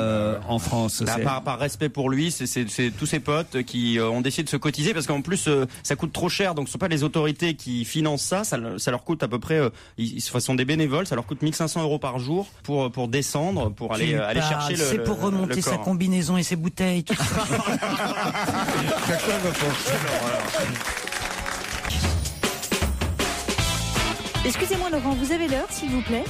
en France. Par respect pour lui, c'est tous ses potes qui ont décidé de se cotiser, parce qu'en plus, ça coûte trop cher, donc ce sont pas les autorités qui financent ça leur coûte à peu près, ils sont des bénévoles, ça leur coûte 1 500 € par jour pour descendre, pour aller chercher le c'est pour remonter sa combinaison et ses bouteilles, tout ça. Excusez-moi Laurent, vous avez l'heure s'il vous plaît?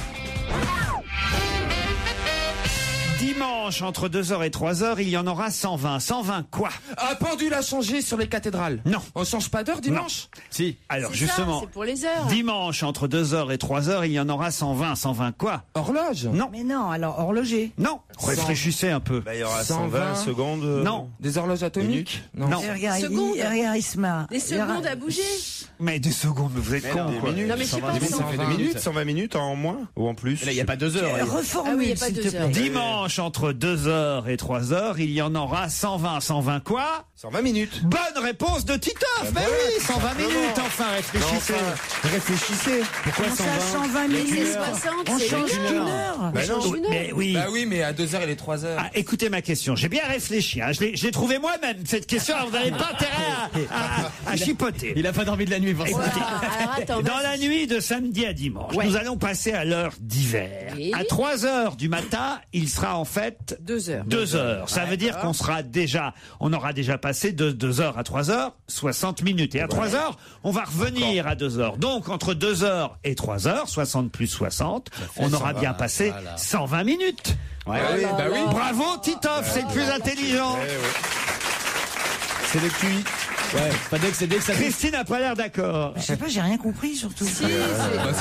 Dimanche, entre 2h et 3h, il y en aura 120. 120 quoi? Un pendule a changé sur les cathédrales. Non. On change pas d'heure dimanche? Non. Si. Alors justement, c'est pour les heures. Dimanche, entre 2h et 3h, il y en aura 120. 120 quoi? Horloge? Non. Mais non, alors horloger? Non. Réfléchissez un peu. Il y aura 120 secondes. Non. Des horloges atomiques? Non. Regarde, il se marre. Des secondes à bouger? Mais des secondes, mais vous êtes con, quoi. Minutes. Non mais je sais pas. Ça fait 2 minutes, 120 minutes en moins ou en plus? Là, il n'y a pas 2 heures. Reformule, s'il te plaît. Dimanche, entre 2h et 3h, il y en aura 120. 120 quoi? 120 minutes. Bonne réponse de Titoff. Mais oui, 120 minutes, enfin, réfléchissez. Réfléchissez. Pourquoi 120 minutes? 60, On c'est change une d'une heure. heure. Mais oui. Bah oui, mais à 2h et les 3h. Ah, écoutez ma question, j'ai bien réfléchi, hein. Je l'ai trouvé moi-même, cette question, vous n'avez pas intérêt à chipoter. Il a pas dormi de la nuit pour ça. Dans la nuit de samedi à dimanche, nous allons passer à l'heure d'hiver. Oui. À 3h du matin, il sera en fait 2 heures. 2 heures. Ça veut dire on aura déjà passé de 2h à 3h 60 minutes. Et à 3h, on va revenir à 2h. Donc, entre 2h et 3h, 60 plus 60, on aura bien passé 120 minutes. Bah oui. Bravo, Titoff, c'est le plus intelligent. C'est le QI. Ouais, pas dès que ça. Christine n'a pas l'air d'accord. Je sais pas, j'ai rien compris surtout. C'est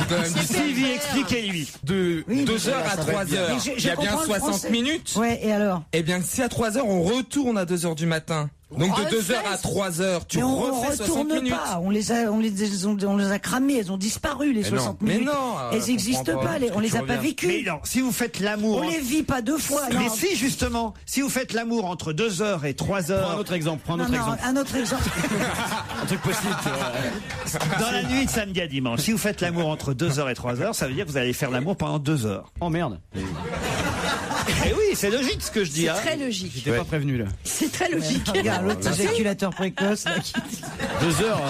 quand même Sylvie, expliquez-lui. De 2h à 3h, il y a bien 60 minutes. Ouais, et alors? Eh bien, si à 3h, on retourne à 2h du matin. Donc de 2h à 3h, tu refais 60 minutes. Pas. On les a cramés, elles ont disparu les 60 minutes. Mais non, elles n'existent pas, on les a pas vécues. Mais non, si vous faites l'amour, on les vit pas 2 fois. Mais si justement, si vous faites l'amour entre 2h et 3h. Prends un autre exemple. Un autre exemple. Un truc possible. Dans la nuit de samedi à dimanche, si vous faites l'amour entre 2h et 3h, ça veut dire que vous allez faire l'amour pendant 2 heures. Oh merde. Et Mais oui, c'est logique ce que je dis. C'est hein. très logique. J'étais pas prévenu là. C'est très logique. Regarde, l'autre éjaculateur précoce. Là, qui... 2 heures.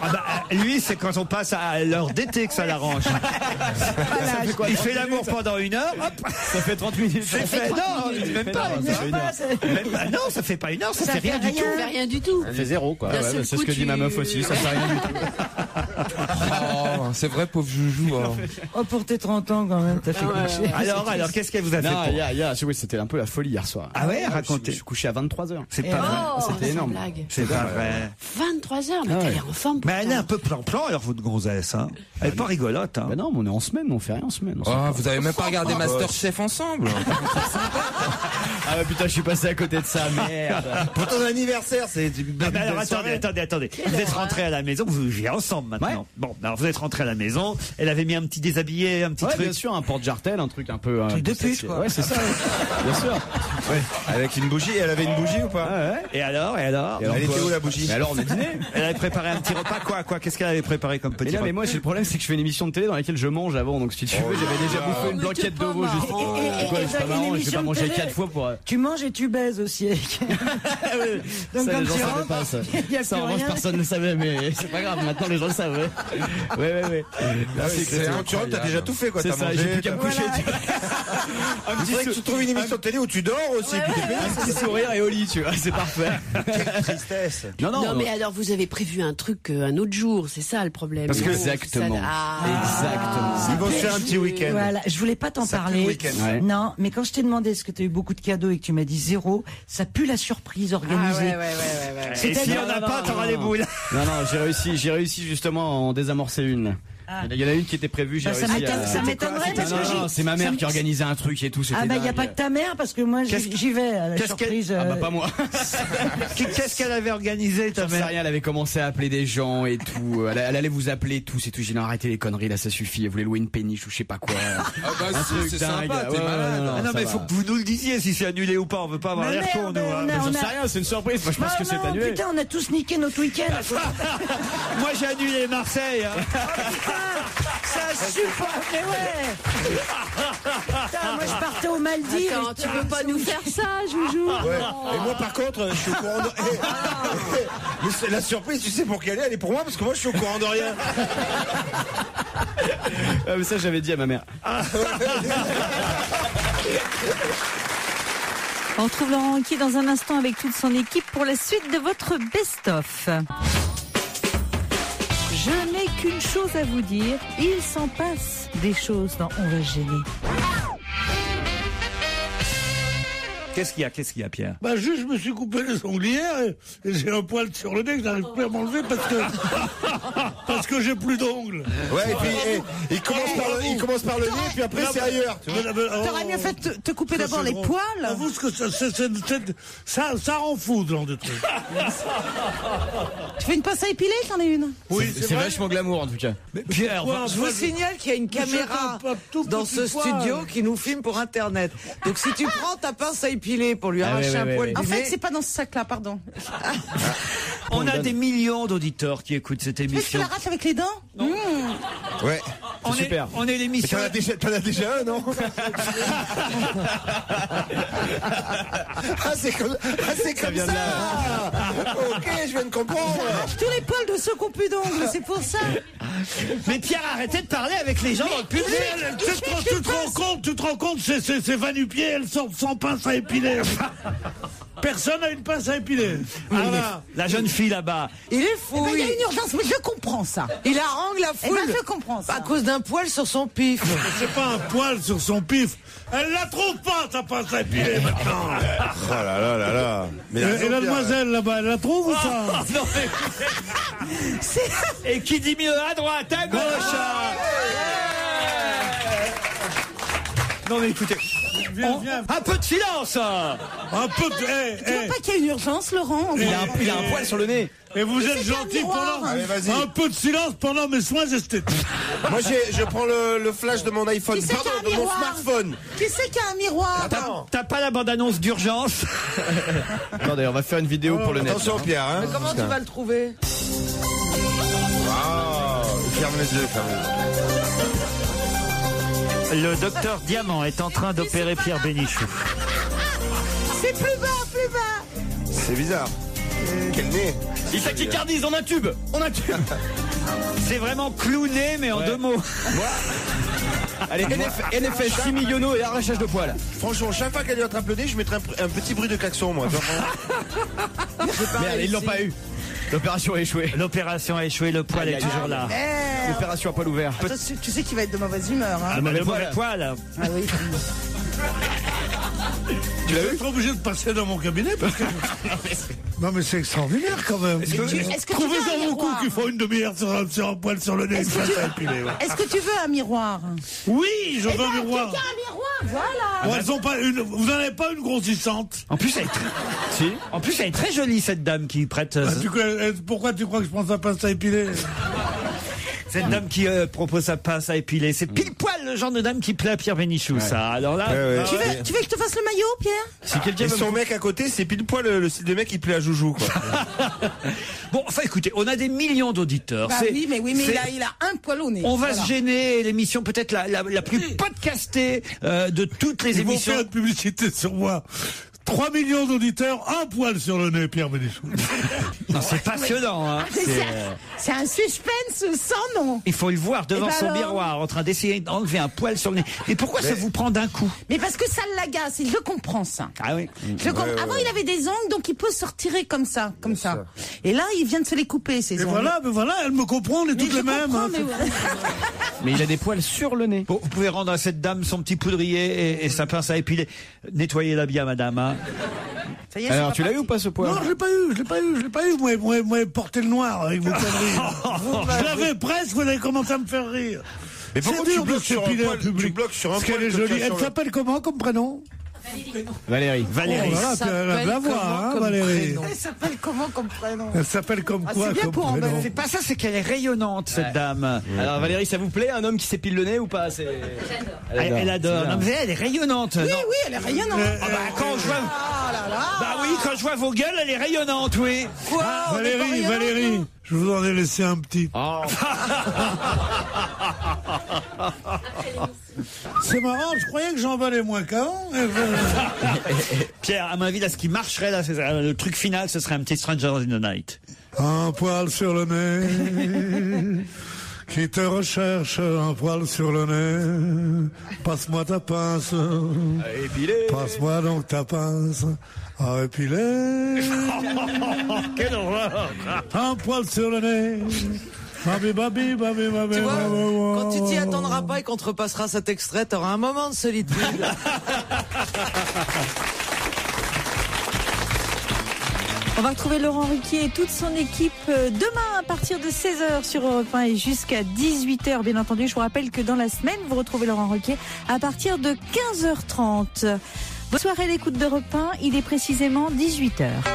Ah bah, lui, c'est quand on passe à l'heure d'été que ça l'arrange. Il fait l'amour pendant 1 heure, hop. Ça fait 30 minutes. C'est fait. Non, même pas. Non, ça fait pas 1 heure, ça fait rien du tout. Ça fait rien du tout. Ça fait 0 quoi. D'un seul C'est coup, ce que dit ma meuf aussi, ça fait rien du tout. Oh, c'est vrai, pauvre Joujou. Hein. Oh, pour tes 30 ans quand même, t'as fait coucher. Alors, qu'est-ce qu'elle vous a fait Non, pour... oui, c'était un peu la folie hier soir. Ah ouais, racontez. Je suis couché à 23h. C'est pas vrai. C'était énorme. Blague. C'est pas vrai. 23h, mais t'as l'air en forme. Mais elle est un peu plan-plan, alors, votre gonzesse. Hein. Elle est pas rigolote. Hein. Bah non, mais on est en semaine, on fait rien en semaine. Vous avez même pas regardé Masterchef ensemble? Ah bah putain, je suis passé à côté de ça, merde. Pour ton anniversaire, c'est du Alors attendez. Vous êtes rentrés à la maison, vous vivez ensemble maintenant. Ouais. Bon, alors vous êtes rentrés à la maison, elle avait mis un petit déshabillé, un petit truc. Bien sûr, un porte-jartel, un truc un peu... truc de pute, quoi. Ouais, c'est ça, bien sûr. Ouais. Avec une bougie, elle avait une bougie ou pas? Ouais. Et alors Elle était où la bougie? Mais alors on est dîné. Elle avait préparé un petit repas, quoi? Qu'est-ce qu'elle avait préparé comme petit repas? Mais moi, le problème, c'est que je fais une émission de télé dans laquelle je mange avant, donc si tu veux, j'avais déjà bouffé une blanquette de veau juste. Quoi, c'est pas marrant, je vais pas manger 4 fois pour... Tu manges et tu baises aussi. Donc ça, quand les gens tu savaient rentres, pas ça. y a Ça, plus en revanche, rien. personne ne le savait, mais c'est pas grave, maintenant les gens le savent. Ouais. Quand tu rentres, t'as déjà tout fait, quoi. C'est T'as ça, mangé, j'ai plus qu'à me coucher. Il faudrait que tu trouves une émission de télé où tu dors aussi. Un petit sourire et au lit, tu vois, c'est parfait. Quelle tristesse. Non, mais alors vous avez prévu un truc un autre jour, c'est ça le problème. Parce que exactement. Exactement. Ils vont se faire un petit week-end. Voilà, je voulais pas t'en parler. Ouais. Non, mais quand je t'ai demandé est-ce que tu as eu beaucoup de cadeaux et que tu m'as dit 0, ça pue la surprise organisée. Et s'il y en a pas, t'auras les boules. Non, j'ai réussi justement à en désamorcer une. Il y en a une qui était prévue, j'ai réussi à... Ça m'étonnerait parce que Non, c'est ma mère qui organisait un truc et tout. Ah bah il y a pas que ta mère parce que moi j'y vais à la surprise. Ah bah pas moi. Qu'est-ce qu'elle avait organisé ta mère? Elle avait commencé à appeler des gens et tout. Elle allait vous appeler tous et tout. J'ai dit non, arrêtez les conneries là, ça suffit. Elle voulait louer une péniche ou je sais pas quoi. Ah bah si, c'est sympa, t'es malade. Non mais faut que vous nous le disiez si c'est annulé ou pas. On veut pas avoir l'air con nous. J'en sais rien, c'est une surprise. Moi je pense que c'est annulé. Putain, on a tous niqué notre week-end. Moi j'ai annulé Marseille. Ça supporte, mais ouais. Putain, moi je partais aux Maldives. Attends, tu peux pas nous faire ça, Joujou. Ouais. Et moi par contre, je suis au courant de... Mais la surprise, tu sais pour quelle elle est pour moi parce que moi je suis au courant de rien. Ah, mais ça j'avais dit à ma mère. On retrouve Laurent Ruquier dans un instant avec toute son équipe pour la suite de votre best-of. Je n'ai qu'une chose à vous dire, il s'en passe des choses dans On va se gêner. Qu'est-ce qu'il y a, Pierre? Bah juste, je me suis coupé les ongles hier et j'ai un poil sur le nez que j'arrive plus à m'enlever parce que j'ai plus d'ongles. Ouais, et puis il commence par le nez et puis après c'est ailleurs. T'aurais mieux fait te couper d'abord les poils. Avoue que ça rend fou ce genre de truc. Tu fais une pince à épiler, t'en es une. Oui, c'est vachement glamour en tout cas. Pierre, je vous signale qu'il y a une caméra dans ce studio qui nous filme pour Internet. Donc si tu prends ta pince à épiler pour lui arracher un poil du nez... En fait, c'est pas dans ce sac-là, pardon. On a des millions d'auditeurs qui écoutent cette Tu émission. l'arraches avec les dents? Ouais. C'est super. On est l'émission. T'en as déjà un, non? C'est comme ça. Ok, je viens de comprendre. Tous les poils de ceux qui ont plus d'ongles, c'est pour ça. Mais Pierre, arrêtez de parler avec les gens dans le public. Tu te rends compte, c'est va-nu-pied, elles sortent sans pince à épiler. Personne n'a une pince à épiler. Voilà. La jeune fille là-bas. Il est fou. Il y a une urgence, mais je comprends ça. Il harangue la foule. Je comprends ça. À cause d'un poil sur son pif. C'est pas un poil sur son pif. Elle la trouve pas, sa pince à épiler maintenant. Oh là là là là. Mais et la demoiselle là-bas, elle la trouve ou pas? Non, et qui dit mieux à droite, à gauche. Non mais écoutez, un peu de silence. Un peu de... Tu vois pas qu'il y a une urgence, Laurent? Il a un poil sur le nez. Et vous êtes gentil pendant... Allez, vas-y. Un peu de silence pendant mes soins esthétiques. Moi je prends le flash de mon iPhone, pardon, de mon smartphone. Qui c'est qu'il y a un miroir? T'as pas la bande-annonce d'urgence? Attendez, on va faire une vidéo pour le net. Attention Pierre, hein. Mais comment tu vas le trouver? Ferme les yeux, ferme les yeux. Le docteur Diamant est en train d'opérer Pierre Bénichou. C'est plus bas. C'est bizarre. Quel nez. Isaac Icardi, on a un tube. C'est vraiment clowné, mais en 2 mots. Allez, NFS, 6 millionaux et arrachage de poils. Franchement, chaque fois qu'elle lui attrape le nez, je mettrais un petit bruit de klaxon, moi. Merde, ils l'ont pas eu. L'opération a échoué. L'opération a échoué, le poil est toujours là. L'opération à poil ouvert. Attends, tu sais qu'il va être de mauvaise humeur. Hein. Ah, mais le mauvais poil. Ah oui. Tu vas être obligé de passer dans mon cabinet parce que... Non mais c'est extraordinaire quand même. Trouvez dans mon cou qu'il faut une demi-heure sur un poil sur le nez. Est-ce que tu veux un miroir? Oui, je veux un miroir. Tu as un miroir, voilà. Elles ont pas vous n'en avez pas une grossissante. En plus, elle est très jolie cette dame qui prête. Pourquoi tu crois que je prends sa pince à épiler? Cette dame qui propose sa pince à épiler, c'est pile poil le genre de dame qui plaît à Pierre Bénichou, ça. Alors là, tu veux que je te fasse le maillot, Pierre? Si quelqu'un son mec à côté, c'est pile poil le style de mec qui plaît à Joujou, quoi. Bon, enfin, écoutez, on a des millions d'auditeurs. Bah oui, mais il a un poil au nez. On va se gêner, l'émission peut-être la plus podcastée de toutes les émissions. Ils vont faire de publicité sur moi. 3 millions d'auditeurs, un poil sur le nez, Pierre Bénichou. Non, c'est passionnant. Hein. C'est un suspense sans nom. Il faut le voir devant son miroir, en train d'essayer d'enlever un poil sur le nez. Et pourquoi ça vous prend d'un coup? Mais parce que ça l'agace, je comprends ça. Ah oui. Avant, il avait des ongles, donc il peut se retirer comme ça. Et là, il vient de se les couper, ces ongles. Mais voilà, elle me comprend, on est toutes les mêmes. Hein. Mais il a des poils sur le nez. Bon, vous pouvez rendre à cette dame son petit poudrier et sa pince à épiler. Nettoyez-la bien, madame. Hein. Ça y est, alors, tu l'as eu ou pas ce poil? Non, je l'ai pas eu. Moi, porter le noir avec vos conneries. Je l'avais presque, vous avez commencé à me faire rire. Mais pourquoi tu bloques sur un poil? Tu bloques sur un poil. Elle est jolie. Elle s'appelle comment comme prénom? Valérie. Oh, voilà, elle la voix, hein, Valérie. Elle s'appelle comment comme prénom? Elle s'appelle comme quoi comme prénom? C'est pas ça, c'est qu'elle est rayonnante, cette dame. Alors Valérie, ça vous plaît, un homme qui s'épile le nez ou pas? Elle adore. Non, mais elle est rayonnante. Oui, elle est rayonnante. Quand je vois... Bah oui, quand je vois vos gueules, elle est rayonnante, oui. Quoi? Valérie, je vous en ai laissé un petit. Oh. C'est marrant, je croyais que j'en valais moins qu'avant. Pierre, à mon avis, là, ce qui marcherait, là, c'est le truc final, ce serait un petit Stranger in the Night. Un poil sur le nez, qui te recherche, un poil sur le nez. Passe-moi ta pince, à épiler. Passe-moi donc ta pince à épiler. Quelle horreur! Un poil sur le nez. Tu vois, quand tu t'y attendras pas et qu'on te repassera cet extrait, t'auras un moment de solitude. On va retrouver Laurent Ruquier et toute son équipe demain à partir de 16h sur Europe 1 et jusqu'à 18h. Bien entendu, je vous rappelle que dans la semaine, vous retrouvez Laurent Ruquier à partir de 15h30. Bonne soirée à l'écoute d'Europe 1, il est précisément 18h.